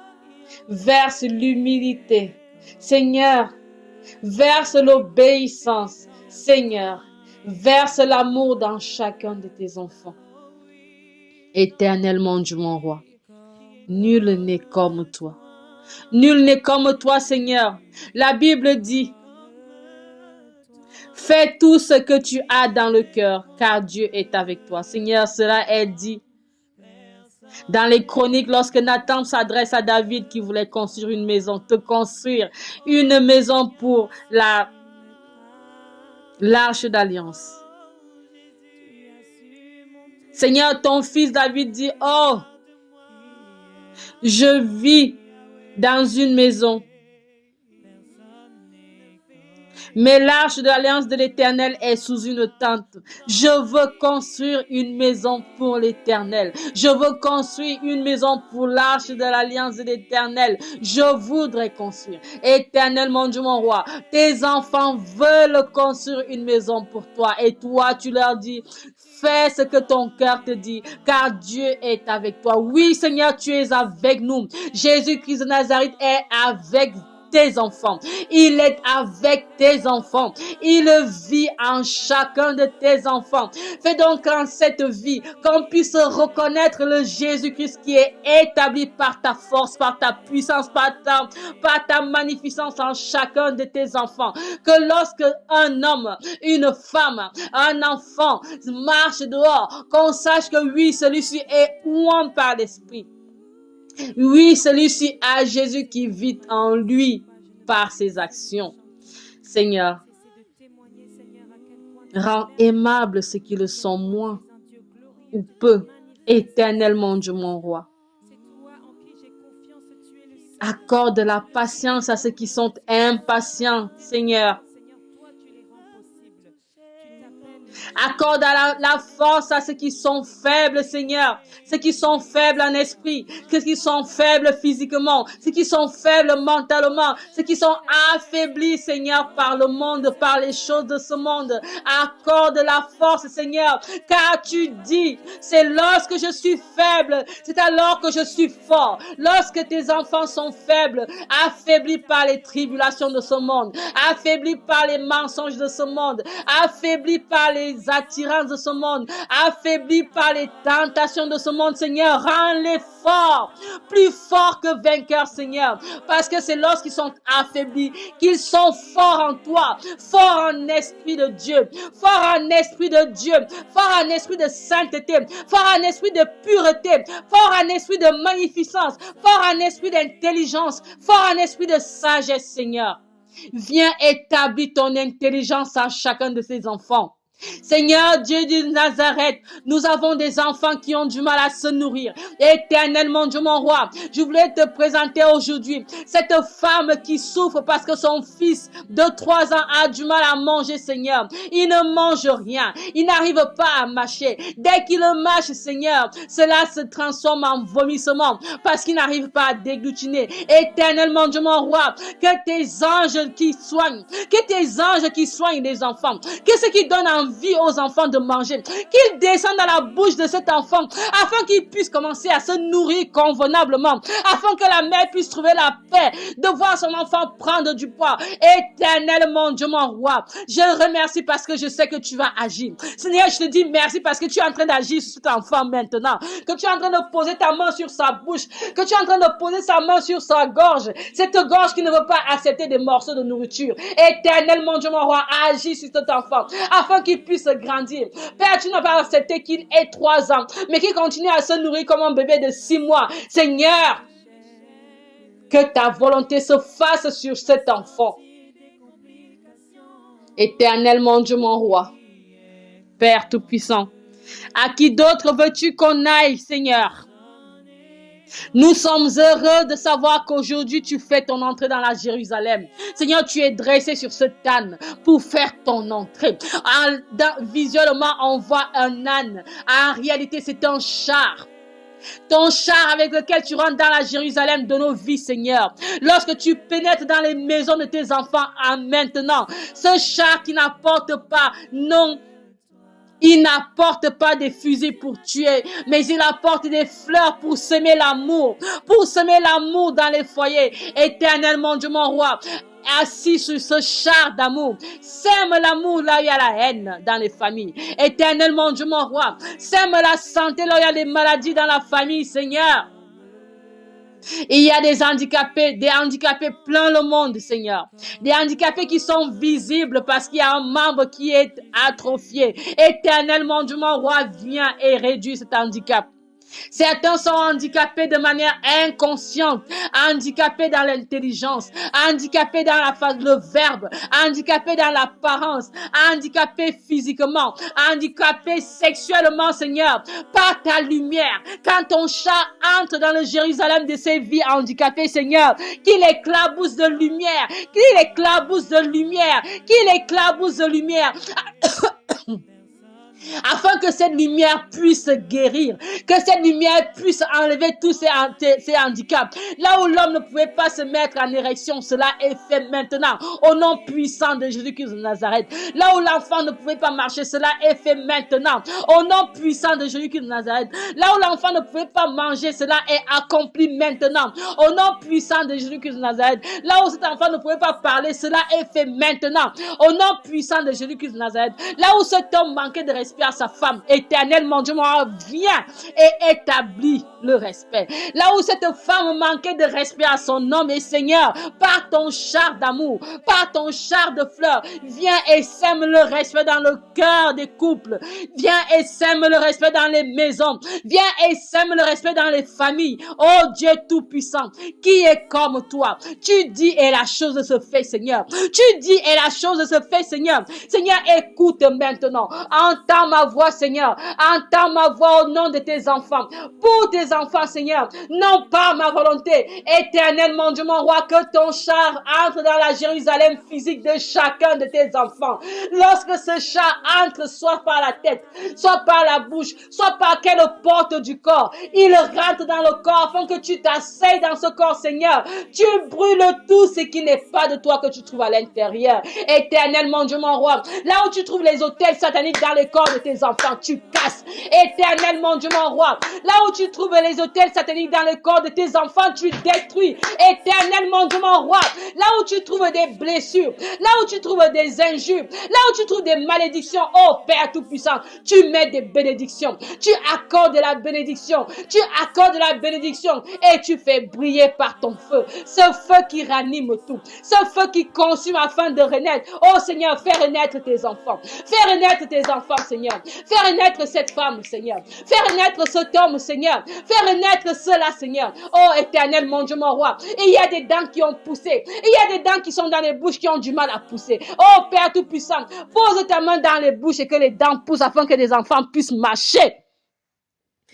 verse l'humilité. Seigneur, verse l'obéissance. Seigneur, verse l'amour dans chacun de tes enfants. Éternel mon Dieu, mon roi, nul n'est comme toi. Nul n'est comme toi, Seigneur. La Bible dit, fais tout ce que tu as dans le cœur, car Dieu est avec toi. Seigneur, cela est dit dans les chroniques, lorsque Nathan s'adresse à David qui voulait construire une maison, te construire une maison pour l'arche d'alliance. Seigneur, ton fils David dit, oh, je vis dans une maison, mais l'arche de l'alliance de l'Éternel est sous une tente. Je veux construire une maison pour l'Éternel. Je veux construire une maison pour l'arche de l'alliance de l'Éternel. Je voudrais construire. Éternel, mon Dieu, mon roi, tes enfants veulent construire une maison pour toi. Et toi, tu leur dis, fais ce que ton cœur te dit, car Dieu est avec toi. Oui, Seigneur, tu es avec nous. Jésus-Christ de Nazareth est avec tes enfants. Il est avec tes enfants. Il vit en chacun de tes enfants. Fais donc en cette vie qu'on puisse reconnaître le Jésus-Christ qui est établi par ta force, par ta puissance, par ta magnificence en chacun de tes enfants. Que lorsque un homme, une femme, un enfant marche dehors, qu'on sache que oui, celui-ci est oué par l'Esprit. Oui, celui-ci a Jésus qui vit en lui par ses actions. Seigneur, rends aimable ceux qui le sont moins ou peu. Éternel mon Dieu, mon roi. Accorde la patience à ceux qui sont impatients, Seigneur. Accorde la force à ceux qui sont faibles, Seigneur. Ceux qui sont faibles en esprit, ceux qui sont faibles physiquement, ceux qui sont faibles mentalement, ceux qui sont affaiblis, Seigneur, par le monde, par les choses de ce monde. Accorde la force, Seigneur, car tu dis, c'est lorsque je suis faible, c'est alors que je suis fort. Lorsque tes enfants sont faibles, affaiblis par les tribulations de ce monde, affaiblis par les mensonges de ce monde, affaiblis par les attirances de ce monde, affaiblis par les tentations de ce monde, Seigneur, rends-les forts, plus forts que vainqueurs, Seigneur, parce que c'est lorsqu'ils sont affaiblis qu'ils sont forts en toi, forts en esprit de Dieu, forts en esprit de Dieu, forts en esprit de sainteté, forts en esprit de pureté, forts en esprit de magnificence, forts en esprit d'intelligence, forts en esprit de sagesse, Seigneur. Viens établir ton intelligence en chacun de ces enfants. Seigneur Dieu de Nazareth, nous avons des enfants qui ont du mal à se nourrir. Éternellement, Dieu mon roi, je voulais te présenter aujourd'hui cette femme qui souffre parce que son fils de 3 ans a du mal à manger, Seigneur. Il ne mange rien, il n'arrive pas à mâcher. Dès qu'il mâche, Seigneur, cela se transforme en vomissement parce qu'il n'arrive pas à déglutiner. Éternellement, Dieu mon roi, que tes anges qui soignent les enfants, que ceux qui donnent envie aux enfants de manger, qu'ils descendent dans la bouche de cet enfant afin qu'il puisse commencer à se nourrir convenablement, afin que la mère puisse trouver la paix de voir son enfant prendre du poids. Éternellement, Dieu mon roi, je remercie parce que je sais que tu vas agir. Seigneur, je te dis merci parce que tu es en train d'agir sur cet enfant maintenant, que tu es en train de poser ta main sur sa bouche, que tu es en train de poser sa main sur sa gorge, cette gorge qui ne veut pas accepter des morceaux de nourriture. Éternellement, Dieu mon roi, agis sur cet enfant afin qu'il puisse grandir. Père, tu n'as pas accepté qu'il ait 3 ans, mais qu'il continue à se nourrir comme un bébé de 6 mois. Seigneur, que ta volonté se fasse sur cet enfant. Éternellement, Dieu mon roi, Père Tout-Puissant, à qui d'autre veux-tu qu'on aille, Seigneur? Nous sommes heureux de savoir qu'aujourd'hui tu fais ton entrée dans la Jérusalem. Seigneur, tu es dressé sur ce âne pour faire ton entrée. Visuellement, on voit un âne. En réalité, c'est un char. Ton char avec lequel tu rentres dans la Jérusalem de nos vies, Seigneur. Lorsque tu pénètres dans les maisons de tes enfants maintenant, ce char qui n'apporte pas, non, il n'apporte pas des fusils pour tuer, mais il apporte des fleurs pour semer l'amour dans les foyers. Éternellement, Dieu mon roi, assis sur ce char d'amour, sème l'amour là où il y a la haine dans les familles. Éternellement, Dieu mon roi, sème la santé là où il y a des maladies dans la famille, Seigneur. Il y a des handicapés plein le monde, Seigneur. Des handicapés qui sont visibles parce qu'il y a un membre qui est atrophié. Éternellement, Dieu mon roi, viens et réduis cet handicap. Certains sont handicapés de manière inconsciente, handicapés dans l'intelligence, handicapés dans le verbe, handicapés dans l'apparence, handicapés physiquement, handicapés sexuellement, Seigneur, par ta lumière. Quand ton chat entre dans le Jérusalem de ses vies handicapées, Seigneur, qu'il éclabousse de lumière, qu'il éclabousse de lumière, qu'il éclabousse de lumière. Afin que cette lumière puisse guérir, que cette lumière puisse enlever tous ces handicaps. Là où l'homme ne pouvait pas se mettre en érection, cela est fait maintenant, au nom puissant de Jésus-Christ de Nazareth. Là où l'enfant ne pouvait pas marcher, cela est fait maintenant, au nom puissant de Jésus-Christ de Nazareth. Là où l'enfant ne pouvait pas manger, cela est accompli maintenant, au nom puissant de Jésus-Christ de Nazareth. Là où cet enfant ne pouvait pas parler, cela est fait maintenant, au nom puissant de Jésus-Christ de Nazareth. Là où cet homme manquait de respect à sa femme, éternellement, Dieu mon viens et établis le respect. Là où cette femme manquait de respect à son homme, et Seigneur, par ton char d'amour, par ton char de fleurs, viens et sème le respect dans le cœur des couples. Viens et sème le respect dans les maisons. Viens et sème le respect dans les familles. Oh Dieu Tout-Puissant, qui est comme toi? Tu dis et la chose se fait, Seigneur. Tu dis et la chose se fait, Seigneur. Seigneur, écoute maintenant. Entends entends ma voix, Seigneur. Entends ma voix au nom de tes enfants. Pour tes enfants, Seigneur, non pas ma volonté. Éternel, mon Dieu, mon roi, que ton char entre dans la Jérusalem physique de chacun de tes enfants. Lorsque ce char entre, soit par la tête, soit par la bouche, soit par quelle porte du corps, il rentre dans le corps afin que tu t'asseyes dans ce corps, Seigneur. Tu brûles tout ce qui n'est pas de toi que tu trouves à l'intérieur. Éternel, mon Dieu, mon roi, là où tu trouves les autels sataniques dans le corps de tes enfants, tu casses. Éternel, mon Dieu, mon roi, là où tu trouves les autels sataniques dans le corps de tes enfants, tu détruis. Éternel, mon Dieu, mon roi, là où tu trouves des blessures, là où tu trouves des injures, là où tu trouves des malédictions, oh Père Tout-Puissant, tu mets des bénédictions, tu accordes la bénédiction, tu accordes la bénédiction et tu fais briller par ton feu, ce feu qui ranime tout, ce feu qui consume afin de renaître. Oh Seigneur, fais renaître tes enfants, fais renaître tes enfants, Seigneur, fais renaître cette femme, Seigneur, fais renaître cet homme, Seigneur, fais renaître cela, Seigneur. Oh Éternel, mon Dieu, mon roi, il y a des dents qui ont poussé, il y a des dents qui sont dans les bouches qui ont du mal à pousser. Oh Père Tout-Puissant, pose ta main dans les bouches et que les dents poussent afin que les enfants puissent marcher.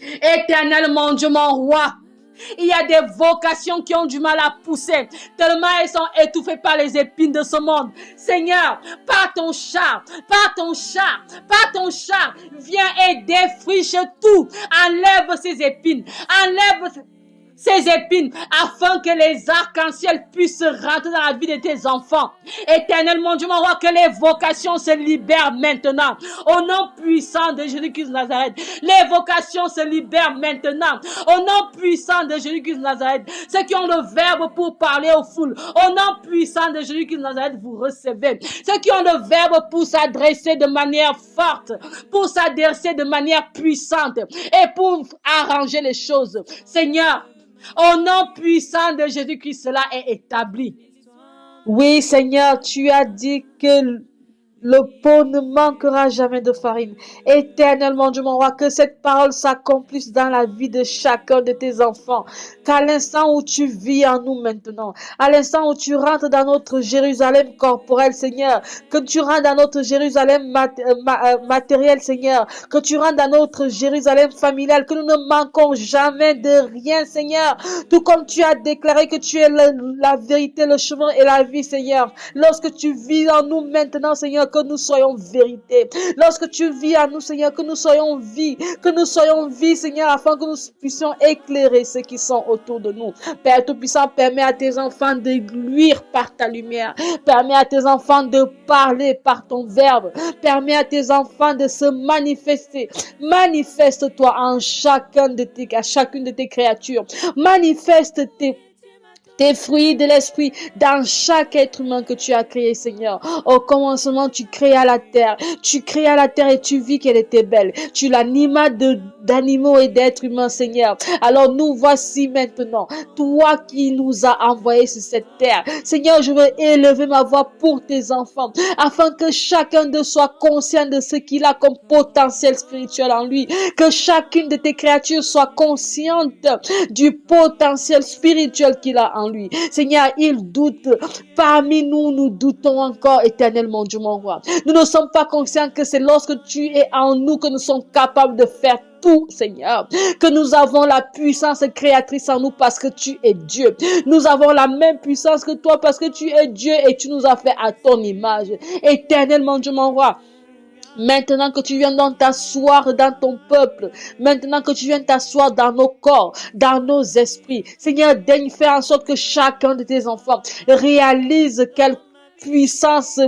Éternel, mon Dieu, mon roi, il y a des vocations qui ont du mal à pousser, tellement elles sont étouffées par les épines de ce monde. Seigneur, par ton char, viens et défriche tout. Enlève ces épines, enlève ces épines, afin que les arcs-en-ciel puissent rentrer dans la vie de tes enfants. Éternel, mon Dieu, mon roi, que les vocations se libèrent maintenant. Au nom puissant de Jésus-Christ de Nazareth. Les vocations se libèrent maintenant. Au nom puissant de Jésus-Christ de Nazareth. Ceux qui ont le verbe pour parler aux foules. Au nom puissant de Jésus-Christ de Nazareth, vous recevez. Ceux qui ont le verbe pour s'adresser de manière forte, pour s'adresser de manière puissante et pour arranger les choses. Seigneur, au nom puissant de Jésus-Christ, cela est établi. Oui, Seigneur, tu as dit que le pot ne manquera jamais de farine. Éternellement, Dieu mon roi, que cette parole s'accomplisse dans la vie de chacun de tes enfants. Qu'à l'instant où tu vis en nous maintenant, à l'instant où tu rentres dans notre Jérusalem corporel, Seigneur, que tu rentres dans notre Jérusalem matériel, Seigneur, que tu rentres dans notre Jérusalem familial, que nous ne manquons jamais de rien, Seigneur. Tout comme tu as déclaré que tu es la vérité, le chemin et la vie, Seigneur. Lorsque tu vis en nous maintenant, Seigneur, que nous soyons vérité. Lorsque tu vis en nous, Seigneur, que nous soyons vie, Seigneur, afin que nous puissions éclairer ceux qui sont autour de nous. Père Tout-Puissant, permets à tes enfants de luire par ta lumière. Permets à tes enfants de parler par ton verbe. Permets à tes enfants de se manifester. Manifeste-toi en chacune de tes créatures. Manifeste tes fruits de l'esprit dans chaque être humain que tu as créé, Seigneur. Au commencement, tu créas la terre. Tu créas la terre et tu vis qu'elle était belle. Tu l'animas d'animaux et d'êtres humains, Seigneur. Alors nous voici maintenant, toi qui nous as envoyés sur cette terre. Seigneur, je veux élever ma voix pour tes enfants, afin que chacun d'eux soit conscient de ce qu'il a comme potentiel spirituel en lui. Que chacune de tes créatures soit consciente du potentiel spirituel qu'il a en lui. Seigneur, il doute. Parmi nous, nous doutons encore, éternel mon Dieu, mon roi. Nous ne sommes pas conscients que c'est lorsque tu es en nous que nous sommes capables de faire tout, Seigneur. Que nous avons la puissance créatrice en nous parce que tu es Dieu. Nous avons la même puissance que toi parce que tu es Dieu et tu nous as fait à ton image. Éternel mon Dieu, mon roi. Maintenant que tu viens donc t'asseoir dans ton peuple, maintenant que tu viens t'asseoir dans nos corps, dans nos esprits, Seigneur, daigne faire en sorte que chacun de tes enfants réalise quelle puissance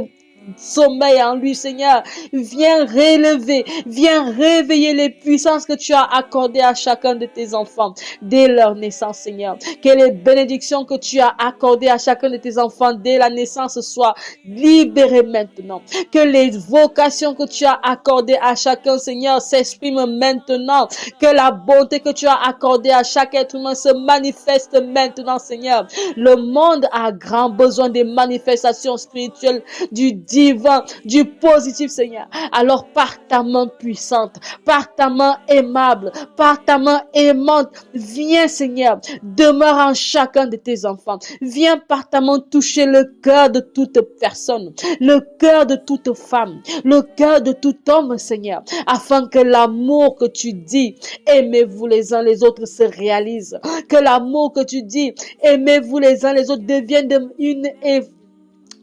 sommeil en lui, Seigneur. Viens relever, viens réveiller les puissances que tu as accordées à chacun de tes enfants dès leur naissance, Seigneur. Que les bénédictions que tu as accordées à chacun de tes enfants dès la naissance soient libérées maintenant. Que les vocations que tu as accordées à chacun, Seigneur, s'expriment maintenant. Que la bonté que tu as accordée à chaque être humain se manifeste maintenant, Seigneur. Le monde a grand besoin des manifestations spirituelles du divin, du positif, Seigneur. Alors, par ta main puissante, par ta main aimable, par ta main aimante, viens, Seigneur, demeure en chacun de tes enfants. Viens par ta main toucher le cœur de toute personne, le cœur de toute femme, le cœur de tout homme, Seigneur, afin que l'amour que tu dis, aimez-vous les uns les autres, se réalise. Que l'amour que tu dis, aimez-vous les uns les autres, devienne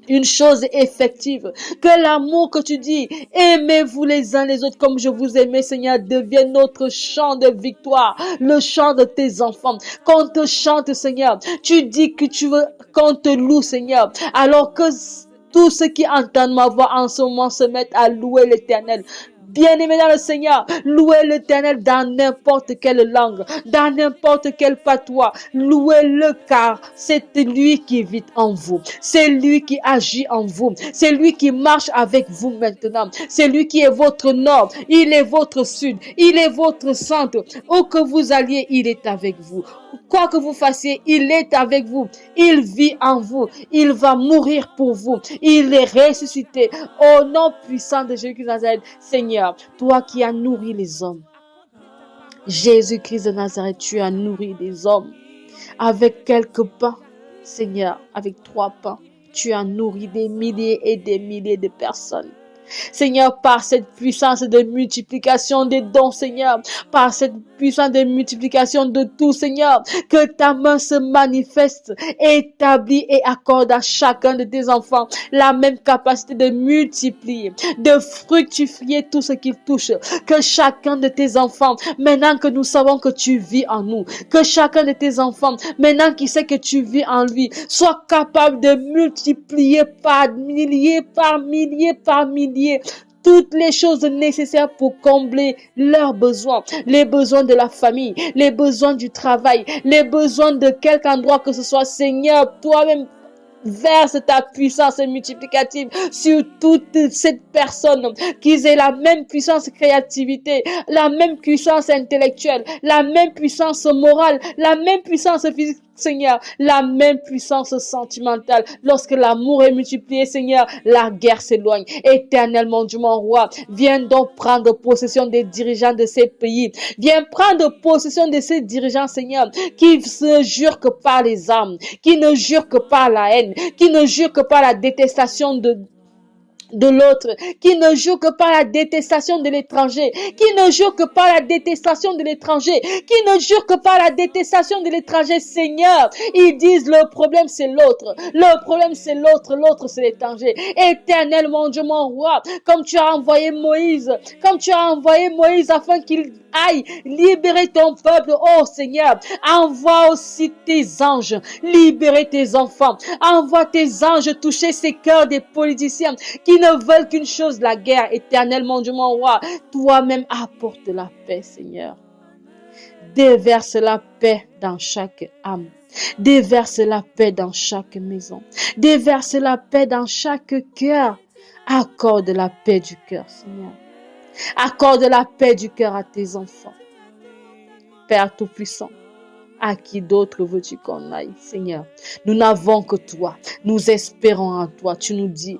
une chose effective. Que l'amour que tu dis, aimez-vous les uns les autres comme je vous aimais, Seigneur, devienne notre chant de victoire, le chant de tes enfants. Qu'on te chante, Seigneur. Tu dis que tu veux qu'on te loue, Seigneur. Alors que tous ceux qui entendent ma voix en ce moment se mettent à louer l'Éternel. Bien-aimé dans le Seigneur, louez l'Éternel dans n'importe quelle langue, dans n'importe quel patois. Louez-le car c'est lui qui vit en vous. C'est lui qui agit en vous. C'est lui qui marche avec vous maintenant. C'est lui qui est votre nord. Il est votre sud. Il est votre centre. Où que vous alliez, il est avec vous. Quoi que vous fassiez, il est avec vous. Il vit en vous. Il va mourir pour vous. Il est ressuscité. Au nom puissant de Jésus-Christ de Nazareth, Seigneur, toi qui as nourri les hommes. Jésus-Christ de Nazareth, tu as nourri les hommes. Avec quelques pains, Seigneur, avec 3 pains, tu as nourri des milliers et des milliers de personnes. Seigneur, par cette puissance de multiplication des dons, Seigneur, par cette puissance de multiplication de tout, Seigneur, que ta main se manifeste, établit et accorde à chacun de tes enfants la même capacité de multiplier, de fructifier tout ce qu'ils touchent. Que chacun de tes enfants, maintenant que nous savons que tu vis en nous, que chacun de tes enfants, maintenant qu'il sait que tu vis en lui, soit capable de multiplier par milliers, par milliers, par milliers, toutes les choses nécessaires pour combler leurs besoins, les besoins de la famille, les besoins du travail, les besoins de quelque endroit que ce soit. Seigneur, toi-même, verse ta puissance multiplicative sur toute cette personne, qu'ils aient la même puissance créativité, la même puissance intellectuelle, la même puissance morale, la même puissance physique, Seigneur, la même puissance sentimentale. Lorsque l'amour est multiplié, Seigneur, la guerre s'éloigne. Éternellement, Dieu mon roi, viens donc prendre possession des dirigeants de ces pays. Viens prendre possession de ces dirigeants, Seigneur, qui ne jurent que par les armes, qui ne jurent que par la haine, qui ne jurent que par la détestation de l'autre, qui ne joue que par la détestation de l'étranger, qui ne joue que par la détestation de l'étranger, qui ne jure que par la détestation de l'étranger. Seigneur, ils disent le problème c'est l'autre, le problème c'est l'autre, l'autre c'est l'étranger. Éternellement, Dieu mon roi, comme tu as envoyé Moïse, afin qu'il aille libérer ton peuple, oh Seigneur, envoie aussi tes anges, libérer tes enfants, envoie tes anges toucher ces cœurs des politiciens qui ne veulent qu'une chose, la guerre. Éternellement, Dieu mon roi, toi-même apporte la paix, Seigneur. Déverse la paix dans chaque âme. Déverse la paix dans chaque maison. Déverse la paix dans chaque cœur. Accorde la paix du cœur, Seigneur. Accorde la paix du cœur à tes enfants. Père Tout-Puissant, à qui d'autre veux-tu qu'on aille, Seigneur? Nous n'avons que toi. Nous espérons en toi. Tu nous dis,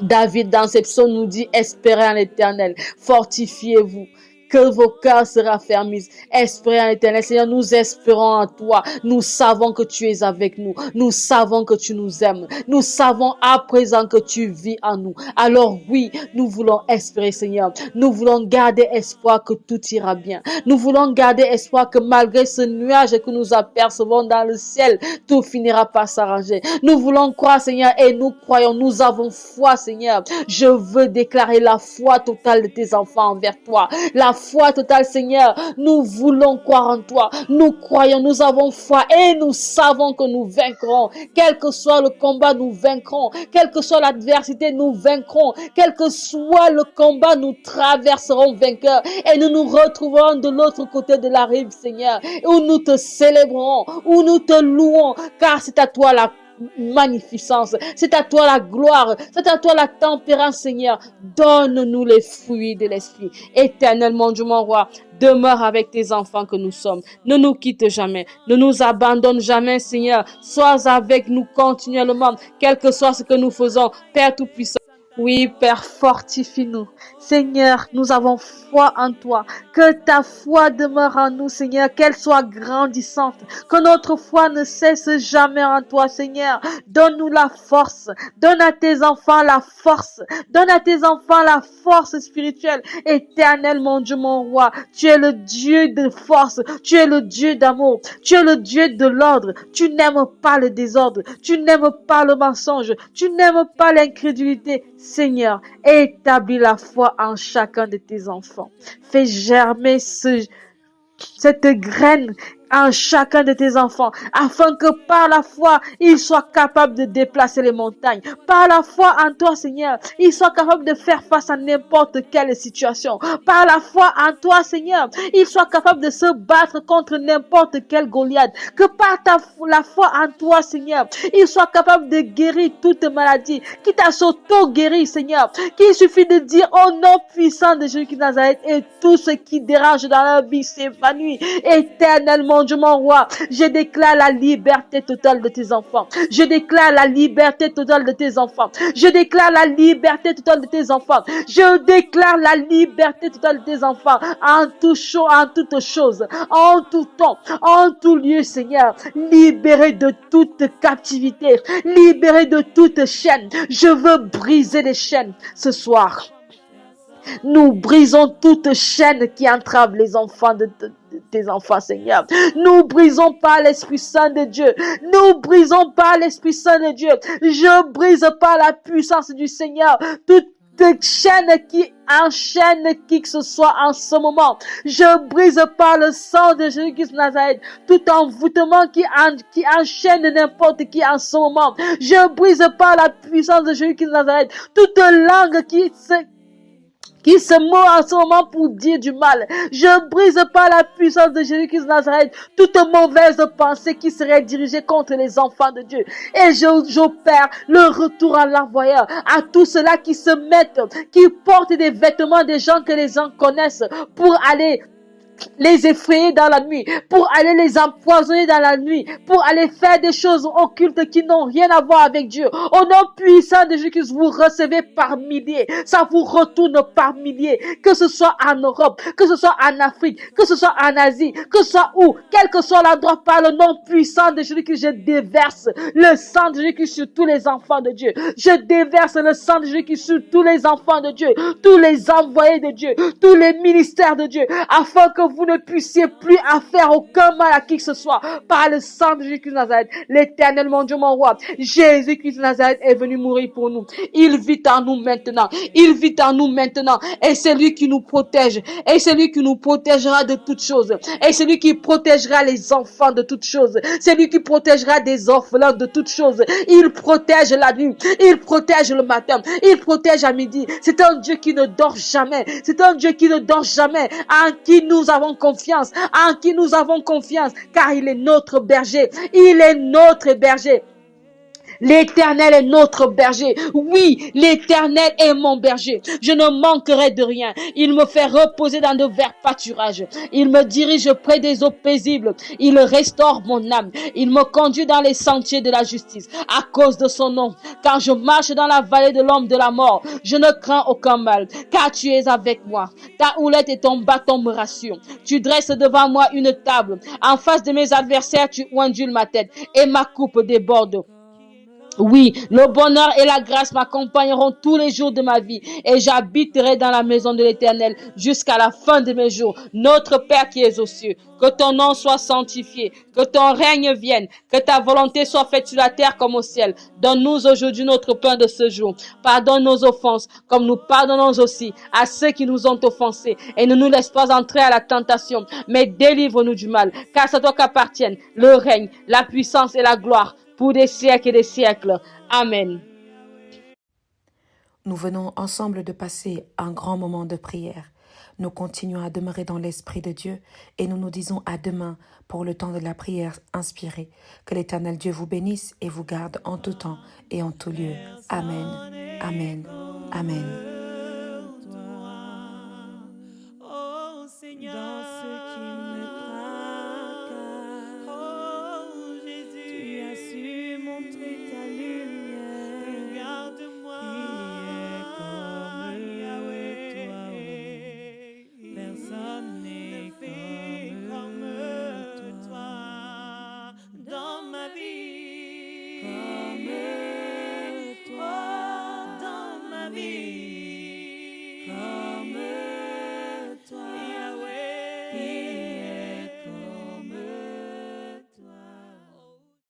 David dans ses psaumes nous dit, espérez en l'Éternel, fortifiez-vous, que vos cœurs se raffermissent. Espérez en l'Éternel. Seigneur, nous espérons en toi. Nous savons que tu es avec nous. Nous savons que tu nous aimes. Nous savons à présent que tu vis en nous. Alors oui, nous voulons espérer, Seigneur. Nous voulons garder espoir que tout ira bien. Nous voulons garder espoir que malgré ce nuage que nous apercevons dans le ciel, tout finira par s'arranger. Nous voulons croire, Seigneur, et nous croyons. Nous avons foi, Seigneur. Je veux déclarer la foi totale de tes enfants envers toi. La foi totale, Seigneur. Nous voulons croire en toi. Nous croyons, nous avons foi et nous savons que nous vaincrons. Quel que soit le combat, nous vaincrons. Quelle que soit l'adversité, nous vaincrons. Quel que soit le combat, nous traverserons vainqueurs et nous nous retrouverons de l'autre côté de la rive, Seigneur, où nous te célébrons, où nous te louons, car c'est à toi la magnificence. C'est à toi la gloire. C'est à toi la tempérance, Seigneur. Donne-nous les fruits de l'esprit. Éternellement, Dieu mon roi, demeure avec tes enfants que nous sommes. Ne nous quitte jamais. Ne nous abandonne jamais, Seigneur. Sois avec nous continuellement, quel que soit ce que nous faisons. Père Tout-Puissant. Oui, Père, fortifie-nous. Seigneur, nous avons foi en toi. Que ta foi demeure en nous, Seigneur, qu'elle soit grandissante. Que notre foi ne cesse jamais en toi, Seigneur. Donne-nous la force. Donne à tes enfants la force. Donne à tes enfants la force spirituelle. Éternel, mon Dieu, mon roi, tu es le Dieu de force. Tu es le Dieu d'amour. Tu es le Dieu de l'ordre. Tu n'aimes pas le désordre. Tu n'aimes pas le mensonge. Tu n'aimes pas l'incrédulité. Seigneur, établis la foi en chacun de tes enfants. Fais germer cette graine en chacun de tes enfants, afin que par la foi, ils soient capables de déplacer les montagnes. Par la foi en toi, Seigneur, ils soient capables de faire face à n'importe quelle situation. Par la foi en toi, Seigneur, ils soient capables de se battre contre n'importe quel Goliath. Que par la foi en toi, Seigneur, ils soient capables de guérir toute maladie, quitte à s'auto-guérir, Seigneur. Qu'il suffit de dire au nom puissant de Jésus-Christ de Nazareth et tout ce qui dérange dans leur vie s'évanouit. Éternellement, Dieu mon roi, je déclare la liberté totale de tes enfants. Je déclare la liberté totale de tes enfants. Je déclare la liberté totale de tes enfants. Je déclare la liberté totale de tes enfants en toute chose, en tout temps, en tout lieu, Seigneur. Libéré de toute captivité, libéré de toute chaîne. Je veux briser les chaînes ce soir. Nous brisons toute chaîne qui entrave les enfants de tes enfants, Seigneur. Nous brisons par l'Esprit Saint de Dieu. Nous brisons par l'Esprit Saint de Dieu. Je brise par la puissance du Seigneur toute chaîne qui enchaîne qui que ce soit en ce moment. Je brise par le sang de Jésus-Christ de Nazareth tout envoûtement qui enchaîne n'importe qui en ce moment. Je brise par la puissance de Jésus-Christ de Nazareth toute langue qui se meut en ce moment pour dire du mal. Je brise par la puissance de Jésus-Christ de Nazareth toute mauvaise pensée qui serait dirigée contre les enfants de Dieu. Et j'opère le retour en l'envoyeur à tous ceux-là qui se mettent, qui portent des vêtements des gens que les gens connaissent pour aller les effrayer dans la nuit, pour aller les empoisonner dans la nuit, pour aller faire des choses occultes qui n'ont rien à voir avec Dieu. Au nom puissant de Jésus-Christ, vous recevez par milliers. Ça vous retourne par milliers. Que ce soit en Europe, que ce soit en Afrique, que ce soit en Asie, que ce soit où, quel que soit l'endroit, par le nom puissant de Jésus-Christ, je déverse le sang de Jésus-Christ sur tous les enfants de Dieu. Je déverse le sang de Jésus-Christ sur tous les enfants de Dieu, tous les envoyés de Dieu, tous les ministères de Dieu, afin que vous ne puissiez plus faire aucun mal à qui que ce soit par le sang de Jésus-Christ de Nazareth. L'Éternel, mon Dieu, mon roi, Jésus-Christ de Nazareth est venu mourir pour nous. Il vit en nous maintenant. Il vit en nous maintenant. Et c'est lui qui nous protège. Et c'est lui qui nous protégera de toutes choses. Et c'est lui qui protégera les enfants de toutes choses. C'est lui qui protégera des orphelins de toutes choses. Il protège la nuit. Il protège le matin. Il protège à midi. C'est un Dieu qui ne dort jamais. C'est un Dieu qui ne dort jamais. En qui nous avons confiance. En qui nous avons confiance. Car il est notre berger. Il est notre berger. L'Éternel est notre berger. Oui, l'Éternel est mon berger. Je ne manquerai de rien. Il me fait reposer dans de verts pâturages. Il me dirige près des eaux paisibles. Il restaure mon âme. Il me conduit dans les sentiers de la justice à cause de son nom. Quand je marche dans la vallée de l'ombre de la mort, je ne crains aucun mal, car tu es avec moi. Ta houlette et ton bâton me rassurent. Tu dresses devant moi une table. En face de mes adversaires, tu ondules ma tête et ma coupe déborde. Oui, le bonheur et la grâce m'accompagneront tous les jours de ma vie et j'habiterai dans la maison de l'Éternel jusqu'à la fin de mes jours. Notre Père qui es aux cieux, que ton nom soit sanctifié, que ton règne vienne, que ta volonté soit faite sur la terre comme au ciel. Donne-nous aujourd'hui notre pain de ce jour. Pardonne nos offenses comme nous pardonnons aussi à ceux qui nous ont offensés et ne nous laisse pas entrer à la tentation, mais délivre-nous du mal, car c'est à toi qu'appartiennent le règne, la puissance et la gloire pour des siècles et des siècles. Amen. Nous venons ensemble de passer un grand moment de prière. nous continuons à demeurer dans l'Esprit de Dieu et nous nous disons à demain pour le temps de la prière inspirée. Que l'Éternel Dieu vous bénisse et vous garde en tout temps et en tout lieu. Amen. Amen. Amen.